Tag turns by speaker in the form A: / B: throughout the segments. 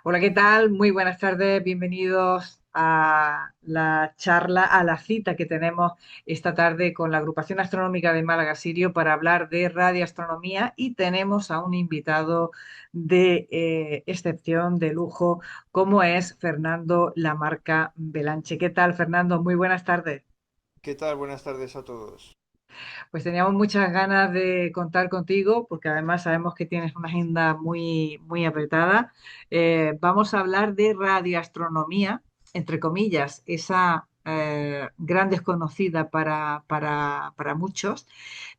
A: Hola, ¿qué tal? Muy buenas tardes, bienvenidos a la charla, a la cita que tenemos esta tarde con la Agrupación Astronómica de Málaga Sirio para hablar de radioastronomía y tenemos a un invitado de excepción, de lujo, como es Fernando Lamarca Belanche. ¿Qué tal, Fernando? Muy buenas tardes.
B: ¿Qué tal? Buenas tardes a todos.
A: Pues teníamos muchas ganas de contar contigo, porque además sabemos que tienes una agenda muy apretada. Vamos a hablar de radioastronomía, entre comillas, esa gran desconocida para muchos,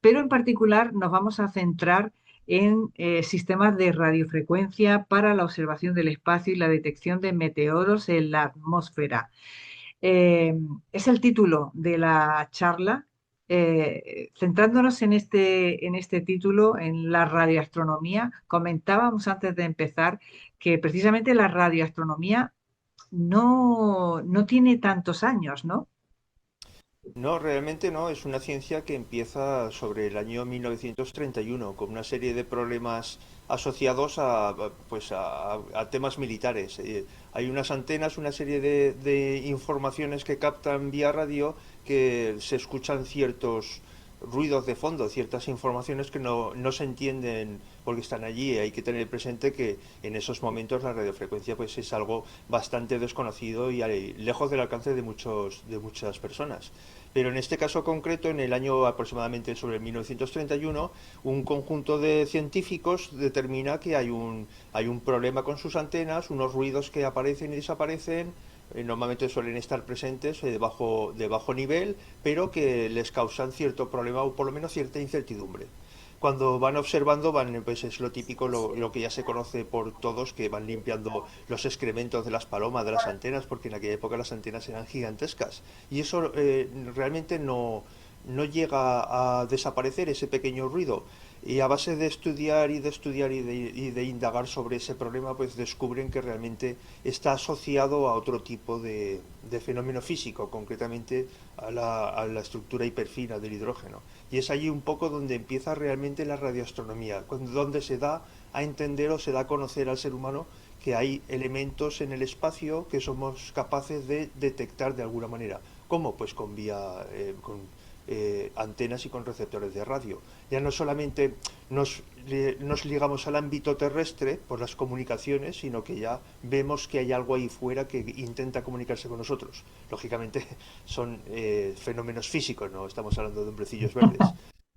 A: pero en particular nos vamos a centrar en sistemas de radiofrecuencia para la observación del espacio y la detección de meteoros en la atmósfera. Eh, es el título de la charla. Centrándonos en este título, en la radioastronomía, comentábamos antes de empezar que precisamente la radioastronomía no tiene tantos años, ¿no?
B: No, realmente no, es una ciencia que empieza sobre el año 1931 con una serie de problemas asociados a temas militares. Hay unas antenas, una serie de informaciones que captan vía radio que se escuchan ciertos ruidos de fondo, ciertas informaciones que no se entienden porque están allí. Hay que tener presente que en esos momentos la radiofrecuencia pues es algo bastante desconocido y lejos del alcance de muchas personas. Pero en este caso concreto, en el año aproximadamente sobre el 1931, un conjunto de científicos determina que hay un problema con sus antenas, unos ruidos que aparecen y desaparecen, normalmente suelen estar presentes de bajo nivel, pero que les causan cierto problema o por lo menos cierta incertidumbre. Cuando van observando, pues es lo típico, lo que ya se conoce por todos, que van limpiando los excrementos de las palomas, de las antenas, porque en aquella época las antenas eran gigantescas. Y eso realmente no llega a desaparecer ese pequeño ruido. Y a base de estudiar y de estudiar y de indagar sobre ese problema, pues descubren que realmente está asociado a otro tipo de fenómeno físico, concretamente a la estructura hiperfina del hidrógeno. Y es allí un poco donde empieza realmente la radioastronomía, donde se da a entender o se da a conocer al ser humano que hay elementos en el espacio que somos capaces de detectar de alguna manera. ¿Cómo? Pues con antenas y con receptores de radio. Ya no solamente nos ligamos al ámbito terrestre por las comunicaciones, sino que ya vemos que hay algo ahí fuera que intenta comunicarse con nosotros. Lógicamente son fenómenos físicos, no estamos hablando de hombrecillos verdes.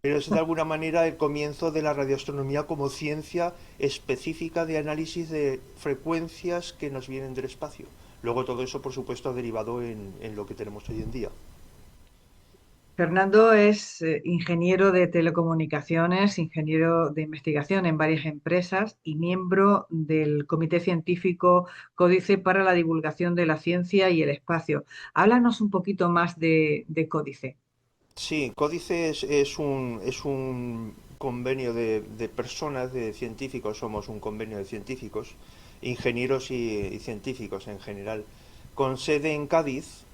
B: Pero es de alguna manera el comienzo de la radioastronomía como ciencia específica de análisis de frecuencias que nos vienen del espacio. Luego todo eso, por supuesto, ha derivado en lo que tenemos hoy en día.
A: Fernando es ingeniero de telecomunicaciones, ingeniero de investigación en varias empresas y miembro del Comité Científico Códice para la Divulgación de la Ciencia y el Espacio. Háblanos un poquito más de Códice.
B: Sí, Códice es un convenio de personas, de científicos, somos un convenio de científicos, ingenieros y científicos en general, con sede en Cádiz,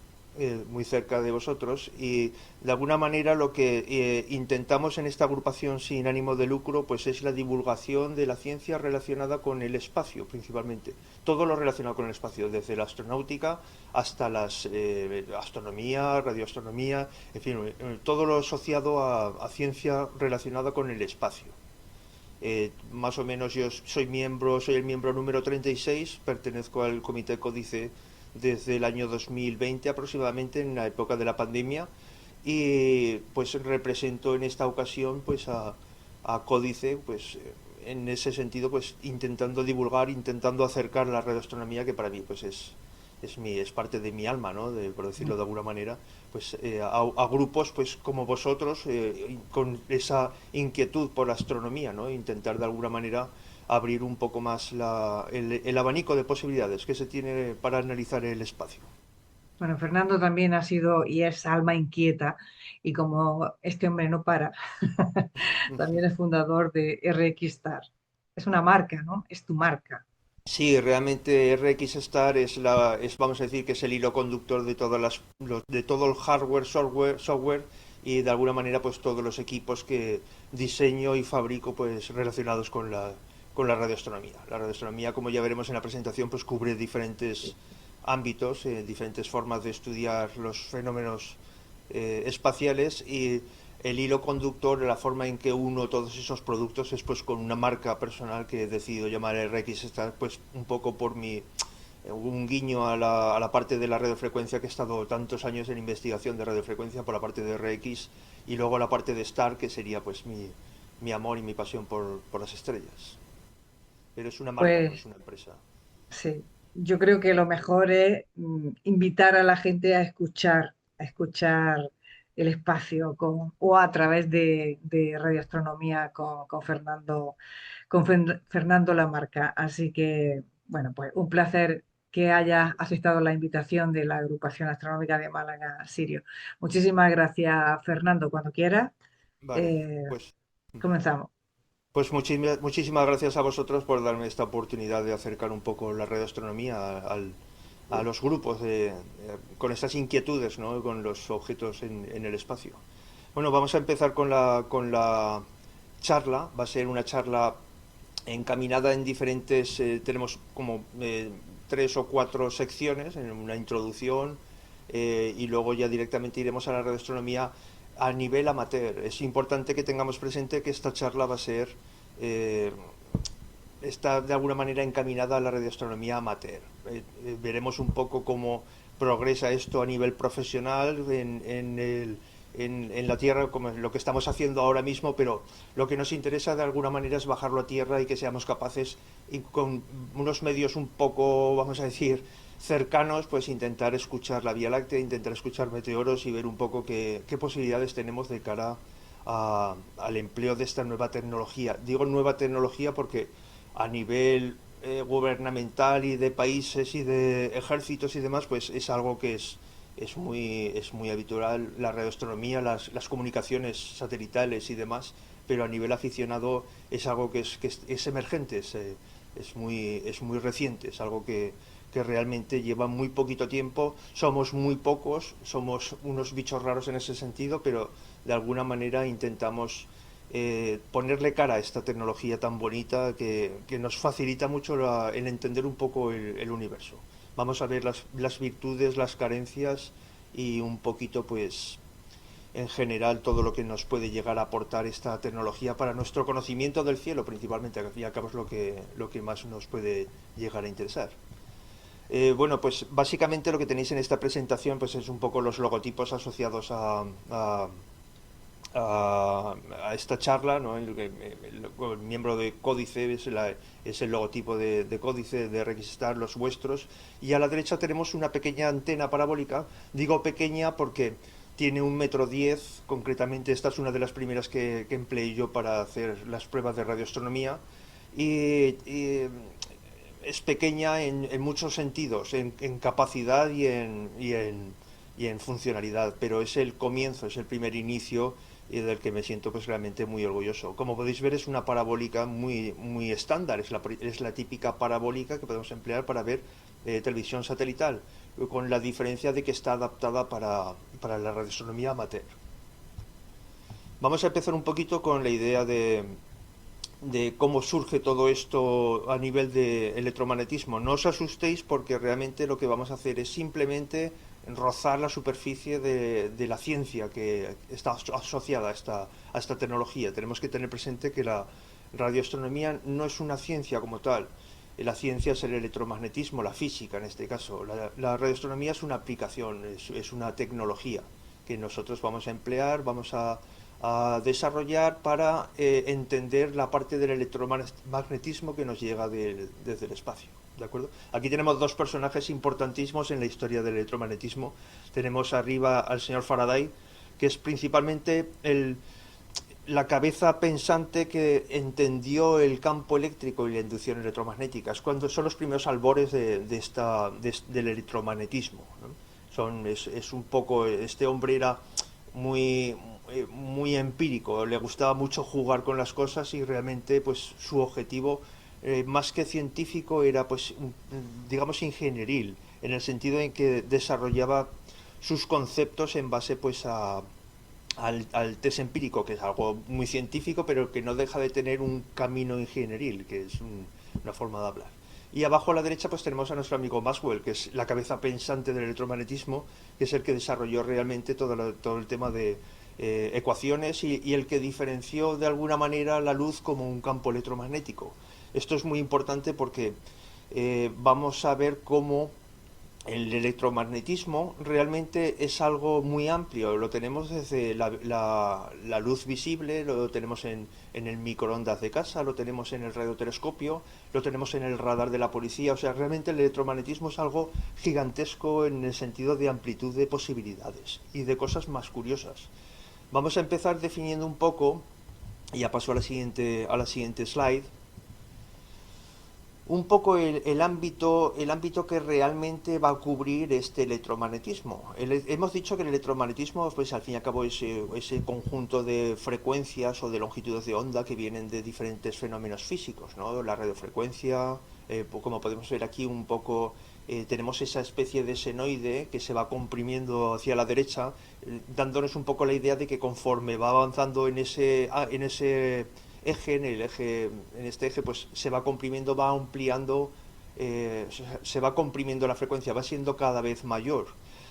B: muy cerca de vosotros, y de alguna manera lo que intentamos en esta agrupación sin ánimo de lucro pues es la divulgación de la ciencia relacionada con el espacio principalmente, todo lo relacionado con el espacio, desde la astronáutica hasta la astronomía, radioastronomía, en fin, todo lo asociado a ciencia relacionada con el espacio. Más o menos yo soy el miembro número 36, pertenezco al Comité Códice desde el año 2020 aproximadamente, en la época de la pandemia, y pues represento en esta ocasión pues a Códice, pues en ese sentido pues intentando divulgar, intentando acercar la radioastronomía, que para mí pues es parte de mi alma, ¿no? Por decirlo de alguna manera, pues a grupos pues como vosotros, con esa inquietud por la astronomía, ¿no? Intentar de alguna manera abrir un poco más el abanico de posibilidades que se tiene para analizar el espacio.
A: Bueno, Fernando también ha sido y es alma inquieta y como este hombre no para, también es fundador de RX Star. Es una marca, ¿no? Es tu marca.
B: Sí, realmente RX Star vamos a decir que es el hilo conductor de de todo el hardware, software y de alguna manera pues todos los equipos que diseño y fabrico pues relacionados con la radioastronomía. La radioastronomía, como ya veremos en la presentación, pues cubre diferentes ámbitos, diferentes formas de estudiar los fenómenos espaciales, y el hilo conductor, la forma en que uno todos esos productos es pues con una marca personal que he decidido llamar RxStar, pues un poco por mi un guiño a la parte de la radiofrecuencia, que he estado tantos años en investigación de radiofrecuencia por la parte de RX, y luego la parte de Star, que sería pues mi amor y mi pasión por las estrellas. Pero es una marca, no es
A: Pues
B: una empresa.
A: sí, yo creo que lo mejor es invitar a la gente a escuchar el espacio o a través de radioastronomía con Fernando Lamarca. Así que, bueno, pues un placer que hayas aceptado la invitación de la Agrupación Astronómica de Málaga, Sirio. Muchísimas gracias, Fernando. Cuando quieras,
B: Vale,
A: eh,
B: pues,
A: comenzamos.
B: pues muchísimas gracias a vosotros por darme esta oportunidad de acercar un poco la radioastronomía a los grupos con estas inquietudes, ¿no? Con los objetos en el espacio. Bueno, vamos a empezar con la charla. Va a ser una charla encaminada en diferentes, tenemos como 3 o 4 secciones, en una introducción, y luego ya directamente iremos a la radioastronomía a nivel amateur. Es importante que tengamos presente que esta charla va a ser, eh, está de alguna manera encaminada a la radioastronomía amateur. Veremos un poco cómo progresa esto a nivel profesional en la Tierra, como lo que estamos haciendo ahora mismo, pero lo que nos interesa de alguna manera es bajarlo a Tierra y que seamos capaces, y con unos medios un poco, vamos a decir, cercanos, pues intentar escuchar la Vía Láctea, intentar escuchar meteoros y ver un poco qué posibilidades tenemos de cara al empleo de esta nueva tecnología. Digo nueva tecnología porque a nivel gubernamental y de países y de ejércitos y demás, pues es algo que es muy habitual, la radioastronomía, las comunicaciones satelitales y demás, pero a nivel aficionado es algo que es emergente, es muy reciente, es algo que realmente lleva muy poquito tiempo, somos muy pocos, somos unos bichos raros en ese sentido, pero de alguna manera intentamos ponerle cara a esta tecnología tan bonita que nos facilita mucho el entender un poco el universo. Vamos a ver las virtudes, las carencias y un poquito, pues, en general, todo lo que nos puede llegar a aportar esta tecnología para nuestro conocimiento del cielo, principalmente, que al fin y al cabo es lo que más nos puede llegar a interesar. Bueno, pues básicamente lo que tenéis en esta presentación pues es un poco los logotipos asociados a esta charla, ¿no? El miembro de Códice es el logotipo de Códice, de Registar, los vuestros, y a la derecha tenemos una pequeña antena parabólica. Digo pequeña porque tiene 1,10 m, concretamente esta es una de las primeras que empleé yo para hacer las pruebas de radioastronomía, y es pequeña en muchos sentidos, en capacidad y en funcionalidad, pero es el comienzo, es el primer inicio, y del que me siento pues realmente muy orgulloso. Como podéis ver, es una parabólica muy estándar, es la típica parabólica que podemos emplear para ver televisión satelital, con la diferencia de que está adaptada para la radioastronomía amateur. Vamos a empezar un poquito con la idea de cómo surge todo esto a nivel de electromagnetismo. No os asustéis, porque realmente lo que vamos a hacer es simplemente rozar la superficie de la ciencia que está asociada a esta tecnología. Tenemos que tener presente que la radioastronomía no es una ciencia como tal. La ciencia es el electromagnetismo, la física en este caso. La radioastronomía es una aplicación, es una tecnología que nosotros vamos a emplear, vamos a desarrollar para entender la parte del electromagnetismo que nos llega desde el espacio. ¿De acuerdo? Aquí tenemos dos personajes importantísimos en la historia del electromagnetismo. Tenemos arriba al señor Faraday, que es principalmente la cabeza pensante que entendió el campo eléctrico y la inducción electromagnética. Son los primeros albores del electromagnetismo, ¿no? Es un poco, este hombre era muy, muy empírico, le gustaba mucho jugar con las cosas, y realmente pues su objetivo, más que científico, era pues digamos ingenieril, en el sentido en que desarrollaba sus conceptos en base pues al test empírico, que es algo muy científico, pero que no deja de tener un camino ingenieril, que es una forma de hablar. Y abajo a la derecha pues tenemos a nuestro amigo Maxwell, que es la cabeza pensante del electromagnetismo, que es el que desarrolló realmente todo el tema de ecuaciones y el que diferenció de alguna manera la luz como un campo electromagnético. Esto es muy importante porque vamos a ver cómo el electromagnetismo realmente es algo muy amplio. Lo tenemos desde la luz visible, lo tenemos en el microondas de casa, lo tenemos en el radiotelescopio, lo tenemos en el radar de la policía. O sea, realmente el electromagnetismo es algo gigantesco en el sentido de amplitud de posibilidades y de cosas más curiosas. Vamos a empezar definiendo un poco, y ya paso a la siguiente slide, un poco el ámbito que realmente va a cubrir este electromagnetismo. Hemos dicho que el electromagnetismo, pues al fin y al cabo, es ese conjunto de frecuencias o de longitudes de onda que vienen de diferentes fenómenos físicos, ¿no? La radiofrecuencia, como podemos ver aquí un poco, tenemos esa especie de senoide que se va comprimiendo hacia la derecha, dándonos un poco la idea de que conforme va avanzando en ese eje, en este eje, pues se va comprimiendo, va ampliando, se va comprimiendo la frecuencia, va siendo cada vez mayor.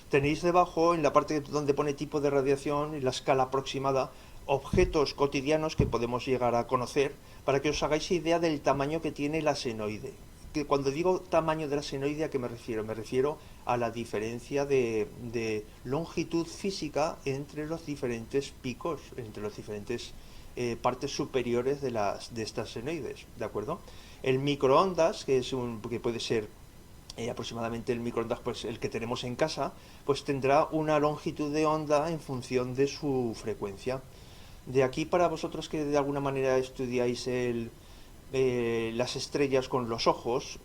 B: Tenéis debajo, en la parte donde pone tipo de radiación y la escala aproximada, objetos cotidianos que podemos llegar a conocer para que os hagáis idea del tamaño que tiene la senoide. Que cuando digo tamaño de la senoide, ¿a qué me refiero? Me refiero a la diferencia de longitud física entre los diferentes picos, entre los diferentes partes superiores de estas senoides, ¿de acuerdo? El microondas, que puede ser aproximadamente el microondas pues el que tenemos en casa, pues tendrá una longitud de onda en función de su frecuencia. De aquí, para vosotros que de alguna manera estudiáis las estrellas con los ojos,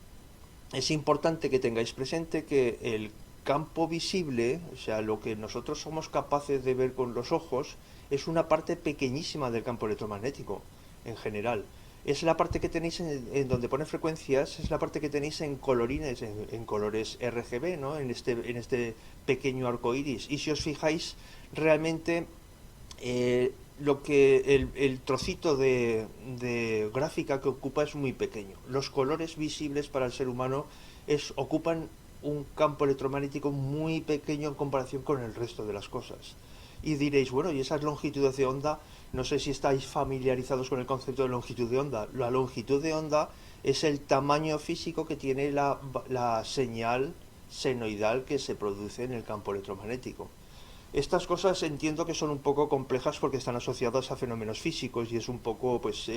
B: es importante que tengáis presente que el campo visible, o sea, lo que nosotros somos capaces de ver con los ojos, es una parte pequeñísima del campo electromagnético, en general. Es la parte que tenéis en donde pone frecuencias, es la parte que tenéis en colorines, en colores RGB, ¿no? En este pequeño arco iris. Y si os fijáis, realmente lo que el trocito de gráfica que ocupa es muy pequeño. Los colores visibles para el ser humano ocupan un campo electromagnético muy pequeño en comparación con el resto de las cosas. Y diréis, bueno, ¿y esas longitudes de onda? No sé si estáis familiarizados con el concepto de longitud de onda. La longitud de onda es el tamaño físico que tiene la señal senoidal que se produce en el campo electromagnético. Estas cosas entiendo que son un poco complejas porque están asociadas a fenómenos físicos y es un poco, pues,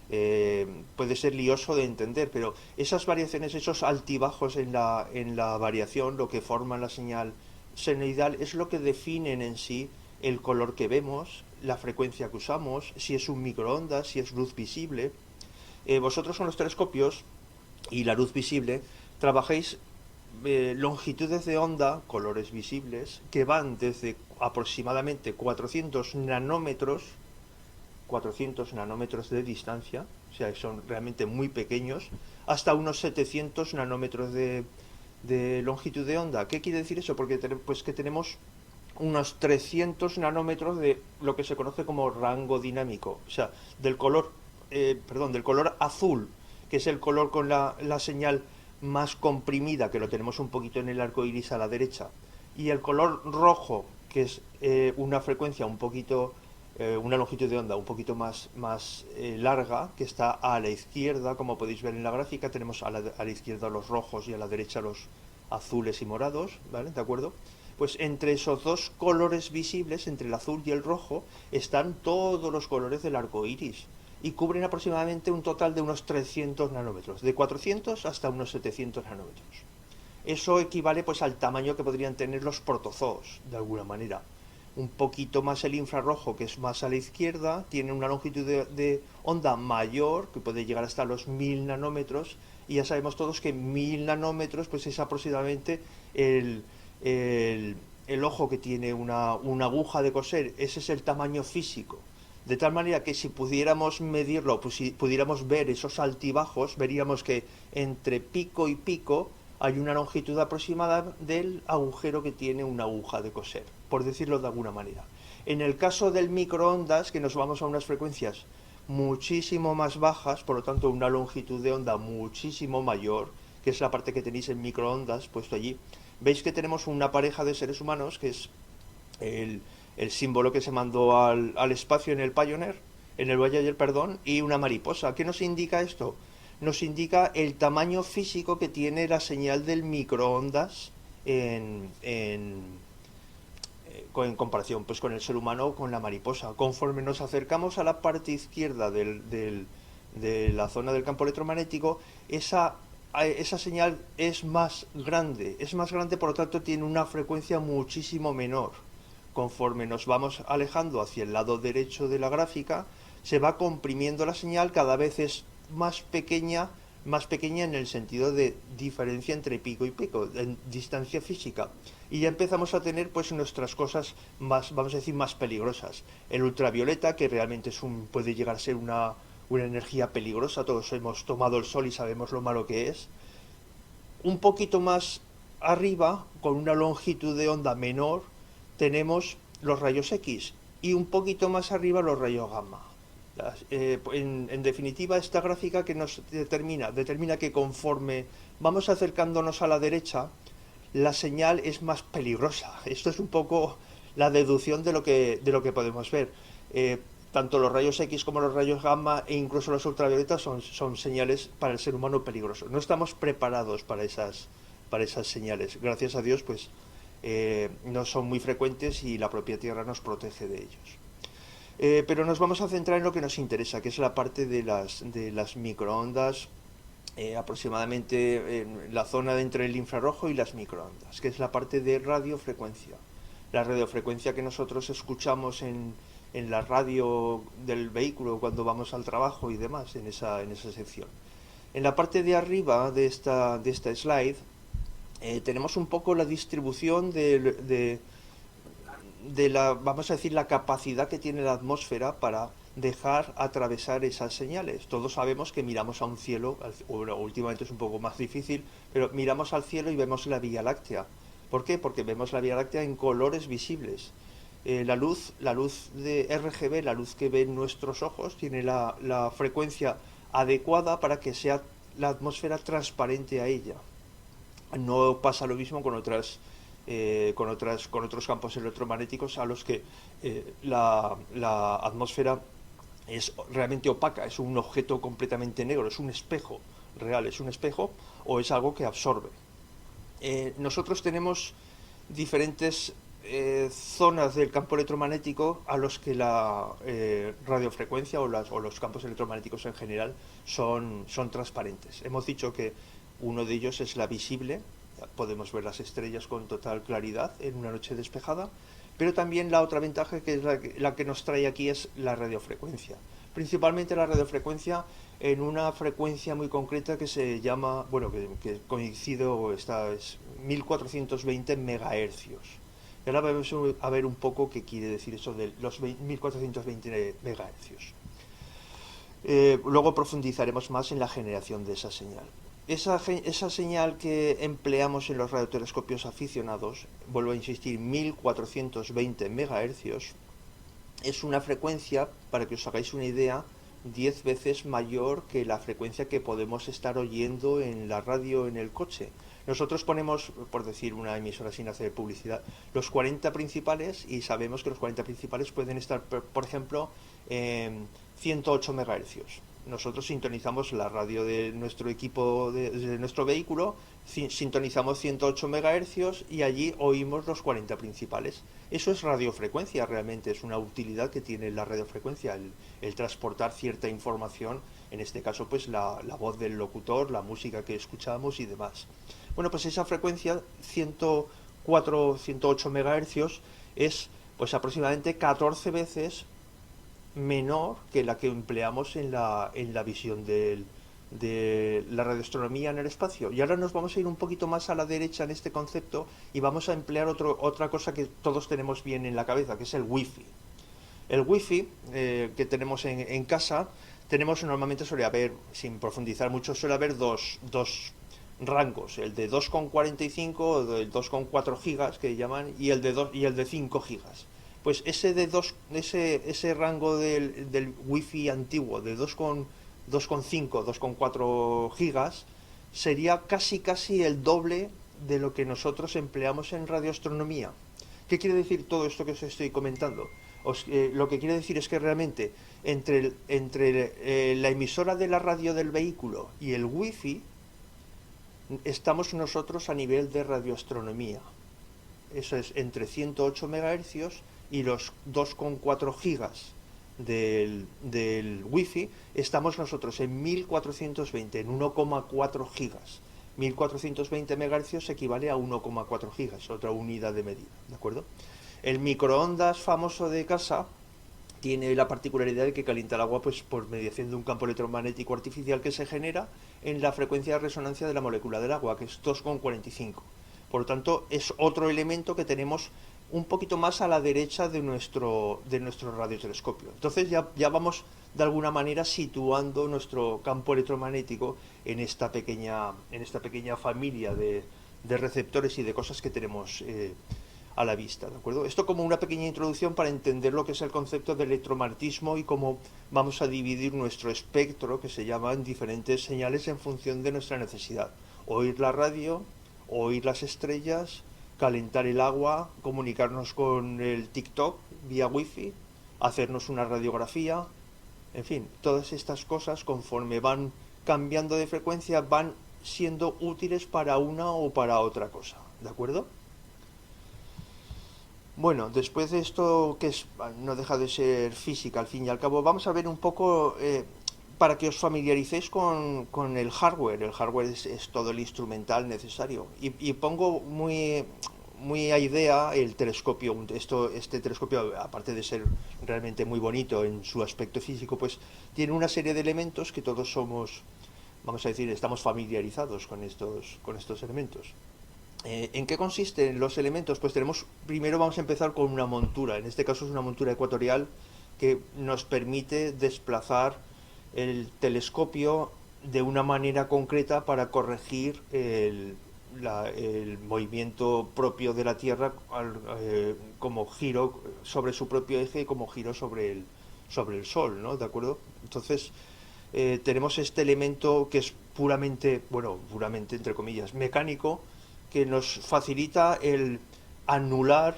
B: puede ser lioso de entender, pero esas variaciones, esos altibajos en la variación, lo que forman la señal senoidal, es lo que definen en sí el color que vemos, la frecuencia que usamos, si es un microondas, si es luz visible. Vosotros con los telescopios y la luz visible trabajáis longitudes de onda, colores visibles, que van desde aproximadamente 400 nanómetros de distancia, o sea, son realmente muy pequeños, hasta unos 700 nanómetros de longitud de onda. ¿Qué quiere decir eso? Porque pues que tenemos unos 300 nanómetros de lo que se conoce como rango dinámico, o sea, del color azul, que es el color con la señal más comprimida, que lo tenemos un poquito en el arco iris a la derecha, y el color rojo, que es una frecuencia un poquito, una longitud de onda un poquito más larga, que está a la izquierda, como podéis ver en la gráfica, tenemos a la izquierda los rojos y a la derecha los azules y morados, ¿vale? ¿De acuerdo? Pues entre esos dos colores visibles, entre el azul y el rojo, están todos los colores del arco iris y cubren aproximadamente un total de unos 300 nanómetros, de 400 hasta unos 700 nanómetros. Eso equivale pues al tamaño que podrían tener los protozoos, de alguna manera. Un poquito más el infrarrojo, que es más a la izquierda, tiene una longitud de onda mayor, que puede llegar hasta los 1000 nanómetros, y ya sabemos todos que 1000 nanómetros pues es aproximadamente el ojo que tiene una aguja de coser. Ese es el tamaño físico. De tal manera que si pudiéramos medirlo, pues si pudiéramos ver esos altibajos, veríamos que entre pico y pico hay una longitud aproximada del agujero que tiene una aguja de coser, por decirlo de alguna manera. En el caso del microondas, que nos vamos a unas frecuencias muchísimo más bajas, por lo tanto una longitud de onda muchísimo mayor, que es la parte que tenéis en microondas puesto allí, veis que tenemos una pareja de seres humanos, que es el, el símbolo que se mandó al espacio en el Pioneer, en el Voyager, perdón, y una mariposa. ¿Qué nos indica esto? Nos indica el tamaño físico que tiene la señal del microondas en comparación pues con el ser humano o con la mariposa. Conforme nos acercamos a la parte izquierda de la zona del campo electromagnético, esa señal es más grande, por lo tanto tiene una frecuencia muchísimo menor. Conforme nos vamos alejando hacia el lado derecho de la gráfica, se va comprimiendo la señal, cada vez es más pequeña en el sentido de diferencia entre pico y pico, en distancia física. Y ya empezamos a tener pues nuestras cosas más, vamos a decir, más peligrosas. El ultravioleta, que realmente puede llegar a ser una energía peligrosa, todos hemos tomado el sol y sabemos lo malo que es. Un poquito más arriba, con una longitud de onda menor, tenemos los rayos X y un poquito más arriba los rayos gamma. En definitiva, esta gráfica que nos determina que conforme vamos acercándonos a la derecha, la señal es más peligrosa. Esto es un poco la deducción de lo que podemos ver. Tanto los rayos X como los rayos gamma e incluso los ultravioletas son señales para el ser humano peligrosos. No estamos preparados para esas señales. Gracias a Dios, pues no son muy frecuentes y la propia Tierra nos protege de ellos. Pero nos vamos a centrar en lo que nos interesa, que es la parte de las microondas, aproximadamente en la zona de entre el infrarrojo y las microondas, que es la parte de radiofrecuencia. La radiofrecuencia que nosotros escuchamos en la radio del vehículo cuando vamos al trabajo y demás, en esa sección. En la parte de arriba de esta slide tenemos un poco la distribución de la, vamos a decir, la capacidad que tiene la atmósfera para dejar atravesar esas señales. Todos sabemos que miramos a un cielo, bueno, últimamente es un poco más difícil, pero miramos al cielo y vemos la Vía Láctea. ¿Por qué? Porque vemos la Vía Láctea en colores visibles. La luz de RGB, la luz que ven nuestros ojos, tiene la frecuencia adecuada para que sea la atmósfera transparente a ella. No pasa lo mismo con otros campos electromagnéticos a los que la atmósfera es realmente opaca, es un objeto completamente negro, es un espejo real, es un espejo o es algo que absorbe. Nosotros tenemos diferentes zonas del campo electromagnético a los que la radiofrecuencia o los campos electromagnéticos en general son transparentes. Hemos dicho que uno de ellos es la visible, podemos ver las estrellas con total claridad en una noche despejada, pero también la otra ventaja, que es la que nos trae aquí, es la radiofrecuencia. Principalmente la radiofrecuencia en una frecuencia muy concreta que se llama, bueno, que coincido, es 1420 megahercios. Y ahora vamos a ver un poco qué quiere decir eso de los 1420 megahercios. Luego profundizaremos más en la generación de esa señal. Esa señal que empleamos en los radiotelescopios aficionados, vuelvo a insistir, 1420 megahercios, es una frecuencia, para que os hagáis una idea, 10 veces mayor que la frecuencia que podemos estar oyendo en la radio en el coche. Nosotros ponemos, por decir una emisora sin hacer publicidad, los 40 principales, y sabemos que los 40 principales pueden estar, por ejemplo, en 108 megahercios. Nosotros sintonizamos la radio de nuestro equipo, de nuestro vehículo, sintonizamos 108 megahercios y allí oímos los 40 principales. Eso es radiofrecuencia, realmente es una utilidad que tiene la radiofrecuencia, el transportar cierta información, en este caso pues la voz del locutor, la música que escuchamos y demás. Bueno, pues esa frecuencia 104, 108 megahercios es pues aproximadamente 14 veces menor que la que empleamos en la visión de la radioastronomía en el espacio. Y ahora nos vamos a ir un poquito más a la derecha en este concepto y vamos a emplear otra cosa que todos tenemos bien en la cabeza, que es el wifi. El wifi que tenemos en casa, normalmente suele haber, sin profundizar mucho, suele haber dos rangos, el de 2,45 o el 2,4 gigas que llaman, y el de 5 gigas. Pues ese rango del wifi antiguo de 2,5, 2,4 gigas sería casi el doble de lo que nosotros empleamos en radioastronomía. ¿Qué quiere decir todo esto que os estoy comentando? Lo que quiere decir es que realmente entre la emisora de la radio del vehículo y el wifi estamos nosotros a nivel de radioastronomía. Eso es entre 108 MHz y los 2,4 gigas del wifi, estamos nosotros en 1420, en 1,4 gigas. 1420 MHz equivale a 1,4 gigas, otra unidad de medida, ¿de acuerdo? El microondas famoso de casa tiene la particularidad de que calienta el agua pues por mediación de un campo electromagnético artificial que se genera en la frecuencia de resonancia de la molécula del agua, que es 2,45. Por lo tanto, es otro elemento que tenemos un poquito más a la derecha de nuestro radiotelescopio. Entonces ya vamos de alguna manera situando nuestro campo electromagnético en esta pequeña familia de receptores y de cosas que tenemos a la vista, ¿de acuerdo? Esto como una pequeña introducción para entender lo que es el concepto de electromagnetismo y cómo vamos a dividir nuestro espectro, que se llaman diferentes señales en función de nuestra necesidad. Oír la radio, oír las estrellas, calentar el agua, comunicarnos con el TikTok vía wifi, hacernos una radiografía, en fin, todas estas cosas conforme van cambiando de frecuencia van siendo útiles para una o para otra cosa, ¿de acuerdo? Bueno, después de esto, no deja de ser física al fin y al cabo, vamos a ver un poco para que os familiaricéis con el hardware. El hardware es todo el instrumental necesario. Y pongo muy a idea el telescopio. Este telescopio, aparte de ser realmente muy bonito en su aspecto físico, pues tiene una serie de elementos que todos somos, vamos a decir, estamos familiarizados con estos elementos. ¿En qué consisten los elementos? Pues primero vamos a empezar con una montura. En este caso es una montura ecuatorial que nos permite desplazar el telescopio de una manera concreta para corregir el movimiento propio de la Tierra como giro sobre su propio eje y como giro sobre el Sol, ¿no? ¿De acuerdo? Entonces, tenemos este elemento que es puramente entre comillas, mecánico, que nos facilita el anular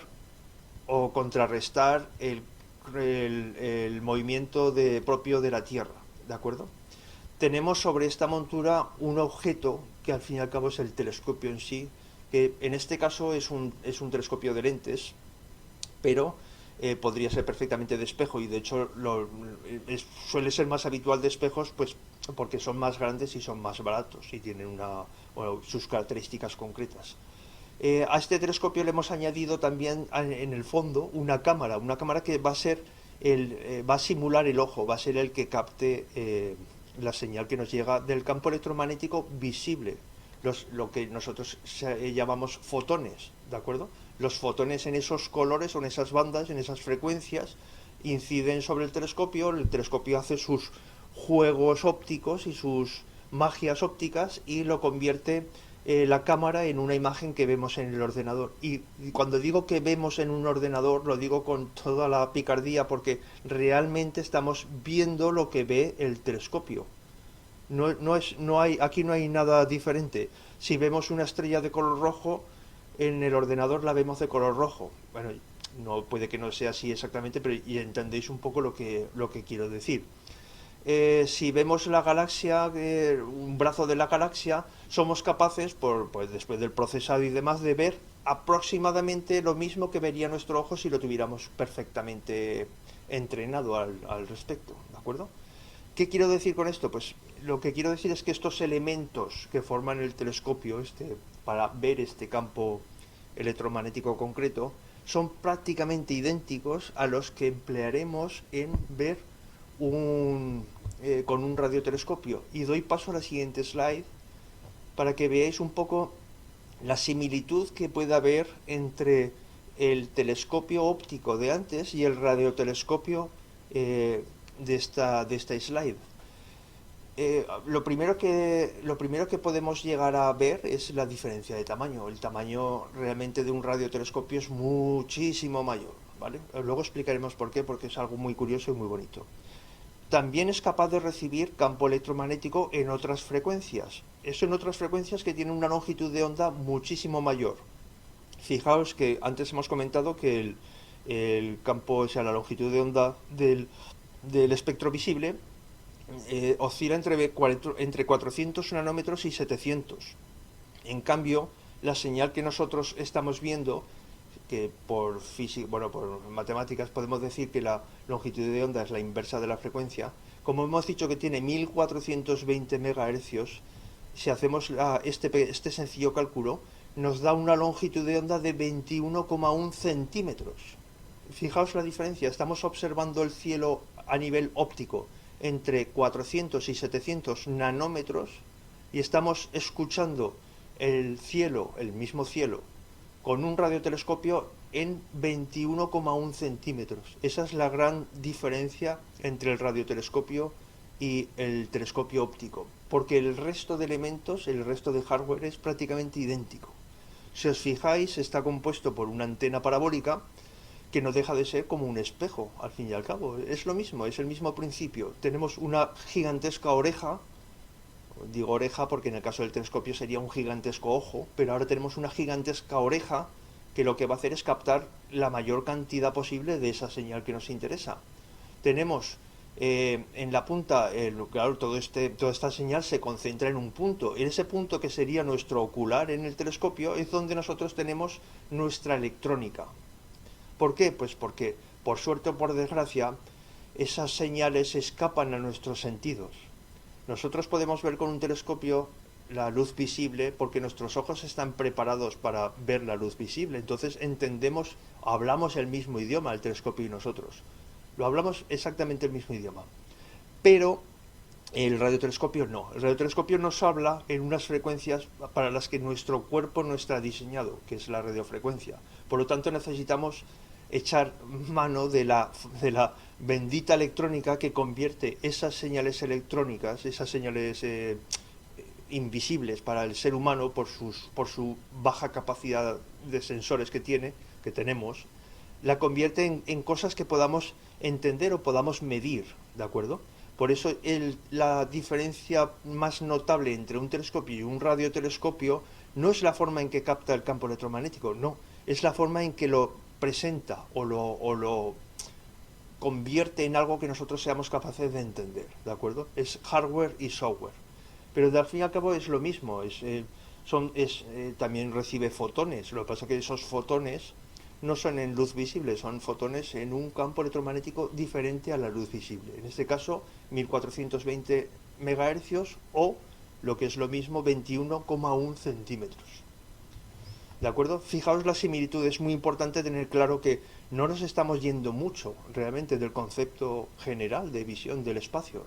B: o contrarrestar el movimiento propio de la Tierra, ¿de acuerdo? Tenemos sobre esta montura un objeto que al fin y al cabo es el telescopio en sí, que en este caso es un telescopio de lentes, pero podría ser perfectamente de espejo y de hecho suele ser más habitual de espejos pues porque son más grandes y son más baratos y tienen sus características concretas. A este telescopio le hemos añadido también en el fondo una cámara que va a simular el ojo, va a ser el que capte la señal que nos llega del campo electromagnético visible, lo que nosotros llamamos fotones, ¿de acuerdo? Los fotones en esos colores o en esas bandas, en esas frecuencias, inciden sobre el telescopio hace sus juegos ópticos y sus magias ópticas y lo convierte la cámara en una imagen que vemos en el ordenador. Y cuando digo que vemos en un ordenador, lo digo con toda la picardía porque realmente estamos viendo lo que ve el telescopio. Aquí no hay nada diferente. Si vemos una estrella de color rojo, en el ordenador la vemos de color rojo. Bueno, no puede que no sea así exactamente, pero y entendéis un poco lo que quiero decir. Si vemos la galaxia, un brazo de la galaxia, somos capaces, pues después del procesado y demás, de ver aproximadamente lo mismo que vería nuestro ojo si lo tuviéramos perfectamente entrenado al respecto, ¿de acuerdo? ¿Qué quiero decir con esto? Pues lo que quiero decir es que estos elementos que forman el telescopio para ver este campo electromagnético concreto son prácticamente idénticos a los que emplearemos en ver con un radiotelescopio. Y doy paso a la siguiente slide para que veáis un poco la similitud que puede haber entre el telescopio óptico de antes y el radiotelescopio de esta slide. Lo primero que podemos llegar a ver es la diferencia de tamaño. El tamaño realmente de un radiotelescopio es muchísimo mayor, ¿vale? Luego explicaremos por qué, porque es algo muy curioso y muy bonito. También es capaz de recibir campo electromagnético en otras frecuencias. Eso en otras frecuencias que tienen una longitud de onda muchísimo mayor. Fijaos que antes hemos comentado que el campo, o sea, la longitud de onda del espectro visible oscila entre 400 nanómetros y 700. En cambio, la señal que nosotros estamos viendo, que por física, bueno, por matemáticas podemos decir que la longitud de onda es la inversa de la frecuencia, como hemos dicho que tiene 1420 megahercios, si hacemos este sencillo cálculo, nos da una longitud de onda de 21,1 centímetros. Fijaos la diferencia, estamos observando el cielo a nivel óptico entre 400 y 700 nanómetros y estamos escuchando el cielo, el mismo cielo, con un radiotelescopio en 21,1 centímetros. Esa es la gran diferencia entre el radiotelescopio y el telescopio óptico, porque el resto de elementos, el resto de hardware es prácticamente idéntico. Si os fijáis, está compuesto por una antena parabólica que no deja de ser como un espejo, al fin y al cabo. Es lo mismo, es el mismo principio. Tenemos una gigantesca oreja, digo oreja porque en el caso del telescopio sería un gigantesco ojo, pero ahora tenemos una gigantesca oreja que lo que va a hacer es captar la mayor cantidad posible de esa señal que nos interesa. Tenemos en la punta, claro, toda esta señal se concentra en un punto. En ese punto que sería nuestro ocular en el telescopio es donde nosotros tenemos nuestra electrónica. ¿Por qué? Pues porque, por suerte o por desgracia, esas señales escapan a nuestros sentidos. Nosotros podemos ver con un telescopio la luz visible porque nuestros ojos están preparados para ver la luz visible. Entonces entendemos, hablamos el mismo idioma, el telescopio y nosotros. Lo hablamos exactamente el mismo idioma. Pero el radiotelescopio no. El radiotelescopio nos habla en unas frecuencias para las que nuestro cuerpo no está diseñado, que es la radiofrecuencia. Por lo tanto necesitamos echar mano de la bendita electrónica que convierte esas señales electrónicas, esas señales invisibles para el ser humano por su baja capacidad de sensores que tenemos, la convierte en cosas que podamos entender o podamos medir, ¿de acuerdo? Por eso la diferencia más notable entre un telescopio y un radiotelescopio no es la forma en que capta el campo electromagnético, no, es la forma en que lo presenta o lo convierte en algo que nosotros seamos capaces de entender, ¿de acuerdo? Es hardware y software. Pero al fin y al cabo es lo mismo, también recibe fotones, lo que pasa es que esos fotones no son en luz visible, son fotones en un campo electromagnético diferente a la luz visible. En este caso, 1420 megahercios o, lo que es lo mismo, 21,1 centímetros. ¿De acuerdo? Fijaos la similitud, es muy importante tener claro que no nos estamos yendo mucho realmente del concepto general de visión del espacio.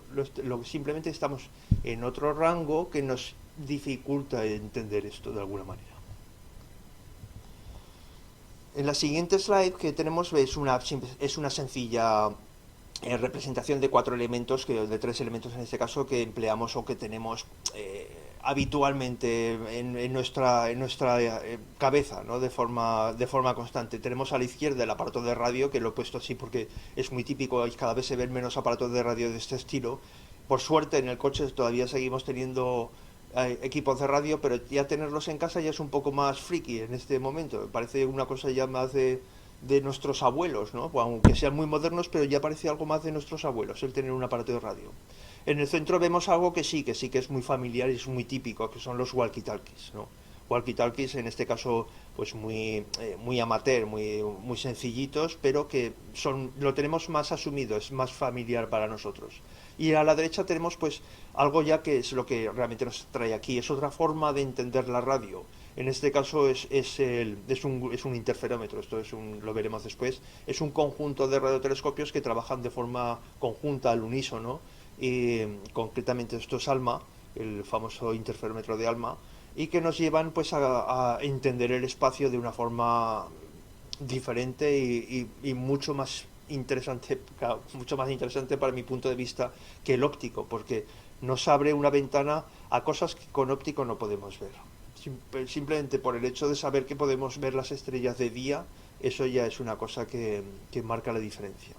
B: Simplemente estamos en otro rango que nos dificulta entender esto de alguna manera. En la siguiente slide que tenemos es una sencilla representación de de tres elementos en este caso que empleamos o que tenemos habitualmente en nuestra cabeza, ¿no? de forma constante. Tenemos a la izquierda el aparato de radio, que lo he puesto así porque es muy típico y cada vez se ven menos aparatos de radio de este estilo. Por suerte en el coche todavía seguimos teniendo equipos de radio, pero ya tenerlos en casa ya es un poco más friki en este momento. Parece una cosa ya más de nuestros abuelos, ¿no? Aunque sean muy modernos, pero ya parece algo más de nuestros abuelos el tener un aparato de radio. En el centro vemos algo que sí que es muy familiar y es muy típico, que son los walkie-talkies, ¿no? Walkie-talkies en este caso pues muy amateur, muy sencillitos, pero que lo tenemos más asumido, es más familiar para nosotros. Y a la derecha tenemos pues algo ya que es lo que realmente nos trae aquí, es otra forma de entender la radio. En este caso es un interferómetro, lo veremos después, es un conjunto de radiotelescopios que trabajan de forma conjunta al unísono, y concretamente esto es ALMA, el famoso interferómetro de ALMA, y que nos llevan pues a entender el espacio de una forma diferente y mucho más interesante para mi punto de vista que el óptico, porque nos abre una ventana a cosas que con óptico no podemos ver. Simplemente por el hecho de saber que podemos ver las estrellas de día eso ya es una cosa que marca la diferencia.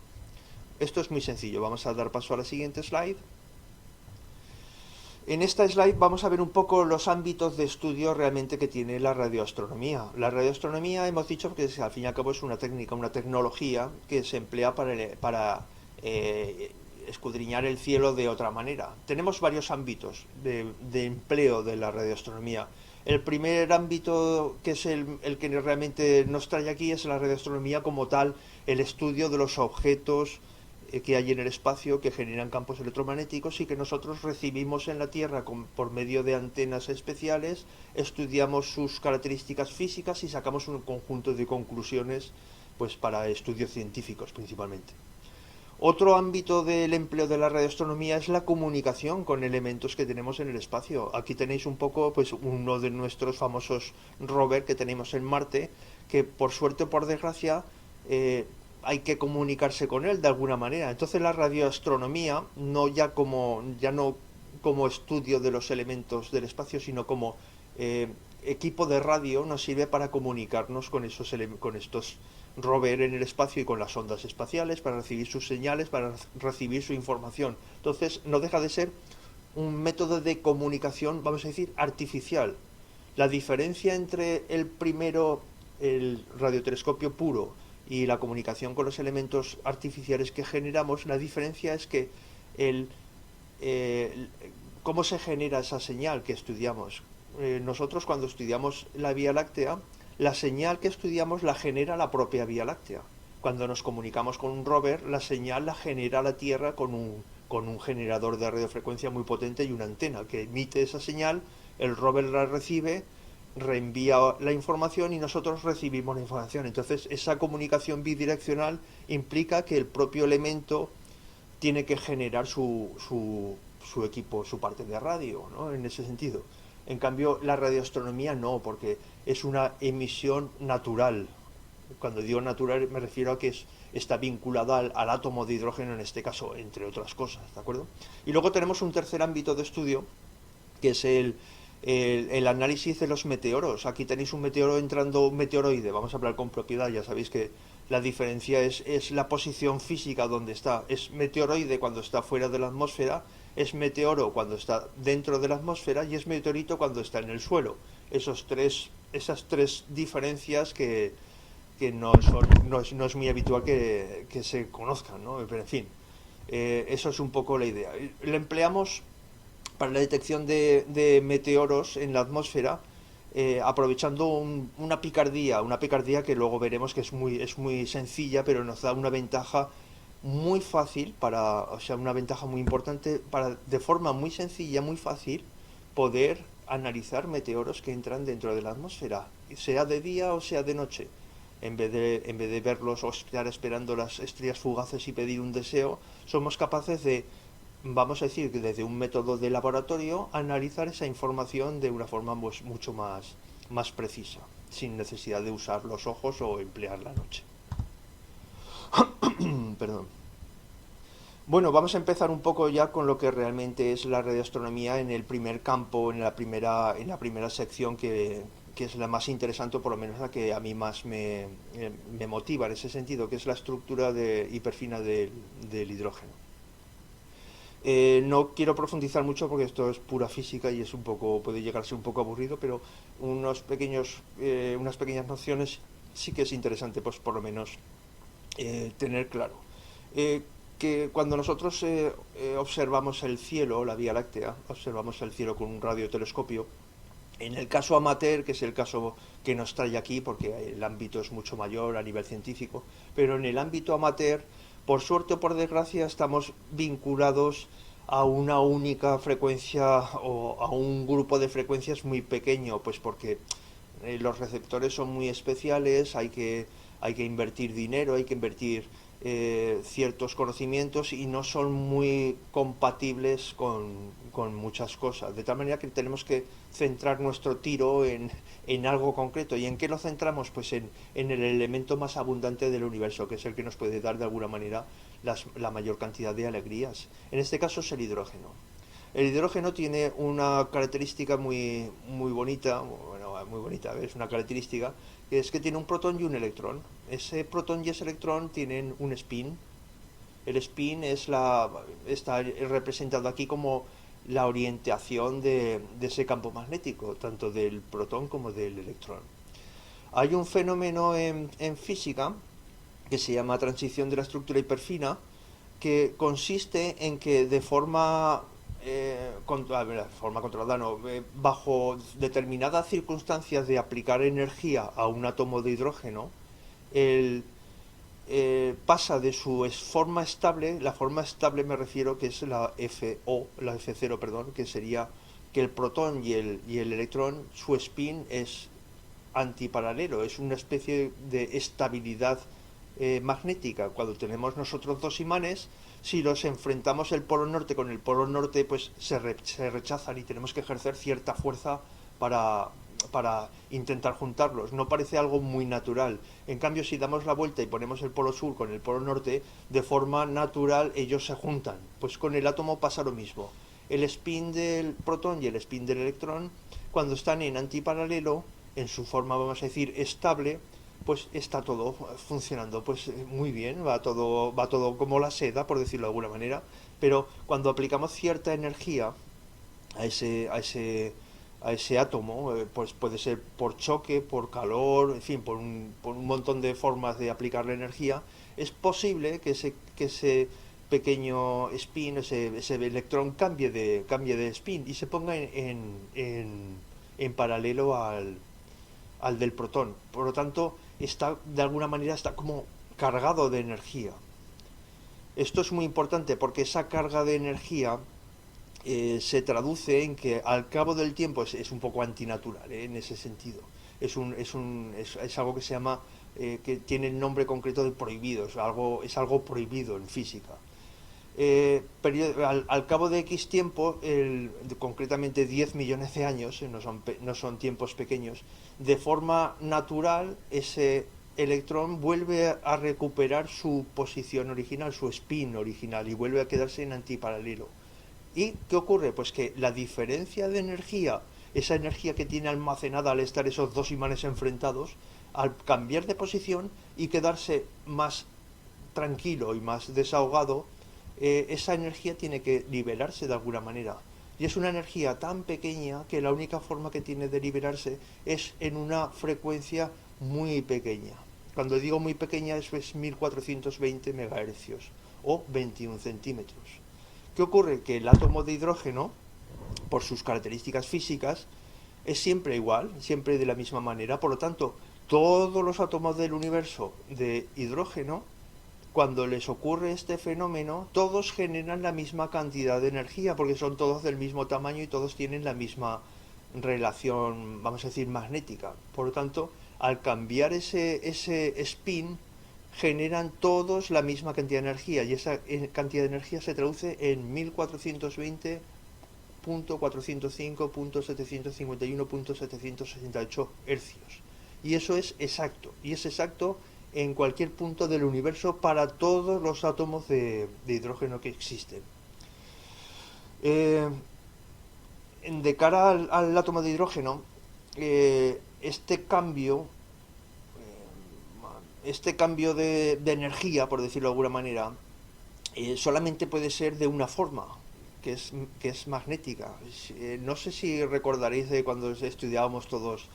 B: Esto es muy sencillo. Vamos a dar paso a la siguiente slide. En esta slide vamos a ver un poco los ámbitos de estudio realmente que tiene la radioastronomía. La radioastronomía hemos dicho que al fin y al cabo es una técnica, una tecnología que se emplea para escudriñar el cielo de otra manera. Tenemos varios ámbitos de empleo de la radioastronomía. El primer ámbito, que es el que realmente nos trae aquí, es la radioastronomía como tal, el estudio de los objetos que hay en el espacio que generan campos electromagnéticos y que nosotros recibimos en la Tierra por medio de antenas especiales, estudiamos sus características físicas y sacamos un conjunto de conclusiones pues para estudios científicos principalmente. Otro ámbito del empleo de la radioastronomía es la comunicación con elementos que tenemos en el espacio. Aquí tenéis un poco pues uno de nuestros famosos rover que tenemos en Marte, que por suerte o por desgracia hay que comunicarse con él de alguna manera. Entonces la radioastronomía ya no como estudio de los elementos del espacio, sino como equipo de radio nos sirve para comunicarnos con estos rover en el espacio y con las ondas espaciales, para recibir sus señales, para recibir su información. Entonces no deja de ser un método de comunicación, vamos a decir, artificial. La diferencia entre el radiotelescopio puro y la comunicación con los elementos artificiales que generamos, la diferencia es que el, eh, cómo se genera esa señal que estudiamos. Nosotros cuando estudiamos la Vía Láctea, la señal que estudiamos la genera la propia Vía Láctea. Cuando nos comunicamos con un rover, la señal la genera la Tierra con un generador de radiofrecuencia muy potente y una antena que emite esa señal, el rover la recibe, reenvía la información y nosotros recibimos la información. Entonces esa comunicación bidireccional implica que el propio elemento tiene que generar su equipo, su parte de radio, ¿no? En ese sentido. En cambio, la radioastronomía no, porque es una emisión natural. Cuando digo natural me refiero a que está vinculada al átomo de hidrógeno en este caso, entre otras cosas, ¿de acuerdo? Y luego tenemos un tercer ámbito de estudio, que es el análisis de los meteoros. Aquí tenéis un meteoro entrando, un meteoroide, vamos a hablar con propiedad, ya sabéis que la diferencia es la posición física donde está. Es meteoroide cuando está fuera de la atmósfera, es meteoro cuando está dentro de la atmósfera y es meteorito cuando está en el suelo. Esas tres diferencias que no es muy habitual que se conozcan, ¿no? Pero en fin, eso es un poco la idea. Lo empleamos para la detección de meteoros en la atmósfera, aprovechando una picardía que luego veremos que es muy sencilla, pero nos da una ventaja muy fácil o sea, una ventaja muy importante para, de forma muy sencilla, muy fácil, poder analizar meteoros que entran dentro de la atmósfera, sea de día o sea de noche. En vez de verlos o estar esperando las estrellas fugaces y pedir un deseo, somos capaces de, vamos a decir, que desde un método de laboratorio, analizar esa información de una forma pues, mucho más precisa, sin necesidad de usar los ojos o emplear la noche. Perdón. Bueno, vamos a empezar un poco ya con lo que realmente es la radioastronomía en el primer campo, en la primera sección que es la más interesante, o por lo menos la que a mí más me motiva en ese sentido, que es la estructura hiperfina del hidrógeno. No quiero profundizar mucho porque esto es pura física y puede llegar a ser un poco aburrido, pero unas pequeñas nociones sí que es interesante, pues por lo menos tener claro. Que cuando nosotros observamos el cielo, la Vía Láctea, observamos el cielo con un radiotelescopio, en el caso amateur, que es el caso que nos trae aquí, porque el ámbito es mucho mayor a nivel científico, pero en el ámbito amateur, por suerte o por desgracia, estamos vinculados a una única frecuencia o a un grupo de frecuencias muy pequeño, pues porque los receptores son muy especiales, hay que invertir dinero, hay que invertir ciertos conocimientos y no son muy compatibles con muchas cosas. De tal manera que tenemos que centrar nuestro tiro en algo concreto. ¿Y en qué lo centramos? Pues en el elemento más abundante del universo, que es el que nos puede dar de alguna manera la mayor cantidad de alegrías. En este caso es el hidrógeno. El hidrógeno tiene una característica muy bonita, bueno, muy bonita, es una característica, que es que tiene un protón y un electrón. Ese protón y ese electrón tienen un spin. El spin está representado aquí como la orientación de ese campo magnético, tanto del protón como del electrón. Hay un fenómeno en física que se llama transición de la estructura hiperfina, que consiste en que de forma, forma controlada, no, bajo determinadas circunstancias de aplicar energía a un átomo de hidrógeno, el, pasa de su forma estable, la forma estable me refiero que es la FO, la F0, perdón, que sería que el protón y el electrón, su spin es antiparalelo, es una especie de estabilidad magnética. Cuando tenemos nosotros dos imanes, si los enfrentamos el polo norte con el polo norte, pues se rechazan y tenemos que ejercer cierta fuerza para, para intentar juntarlos. No parece algo muy natural. En cambio, si damos la vuelta y ponemos el polo sur con el polo norte, de forma natural ellos se juntan. Pues con el átomo pasa lo mismo. El spin del protón y el spin del electrón, cuando están en antiparalelo, en su forma, vamos a decir, estable, pues está todo funcionando pues muy bien, va todo como la seda, por decirlo de alguna manera, pero cuando aplicamos cierta energía a ese átomo, pues puede ser por choque, por calor, en fin, por un montón de formas de aplicar la energía, es posible que ese pequeño spin, ese electrón cambie de spin y se ponga en paralelo al del protón. Por lo tanto, de alguna manera está como cargado de energía. Esto es muy importante porque esa carga de energía se traduce en que al cabo del tiempo es un poco antinatural, en ese sentido. Es algo que se llama, que tiene el nombre concreto de prohibido, es algo prohibido en física. Al cabo de X tiempo, concretamente 10 millones de años, no son tiempos pequeños, de forma natural ese electrón vuelve a recuperar su posición original, su spin original, y vuelve a quedarse en antiparalelo. ¿Y qué ocurre? Pues que la diferencia de energía, esa energía que tiene almacenada al estar esos dos imanes enfrentados, al cambiar de posición y quedarse más tranquilo y más desahogado, esa energía tiene que liberarse de alguna manera. Y es una energía tan pequeña que la única forma que tiene de liberarse es en una frecuencia muy pequeña. Cuando digo muy pequeña, eso es 1420 megahercios o 21 centímetros. ¿Qué ocurre? Que el átomo de hidrógeno, por sus características físicas, es siempre igual, siempre de la misma manera. Por lo tanto, todos los átomos del universo de hidrógeno, cuando les ocurre este fenómeno, todos generan la misma cantidad de energía, porque son todos del mismo tamaño y todos tienen la misma relación, vamos a decir, magnética. Por lo tanto, al cambiar ese spin, generan todos la misma cantidad de energía, y esa cantidad de energía se traduce en 1420.405.751.768 hercios. Y eso es exacto, y es exacto en cualquier punto del universo para todos los átomos de hidrógeno que existen. De cara al átomo de hidrógeno, este cambio, de energía, por decirlo de alguna manera, solamente puede ser de una forma, que es magnética. No sé si recordaréis de cuando estudiábamos todos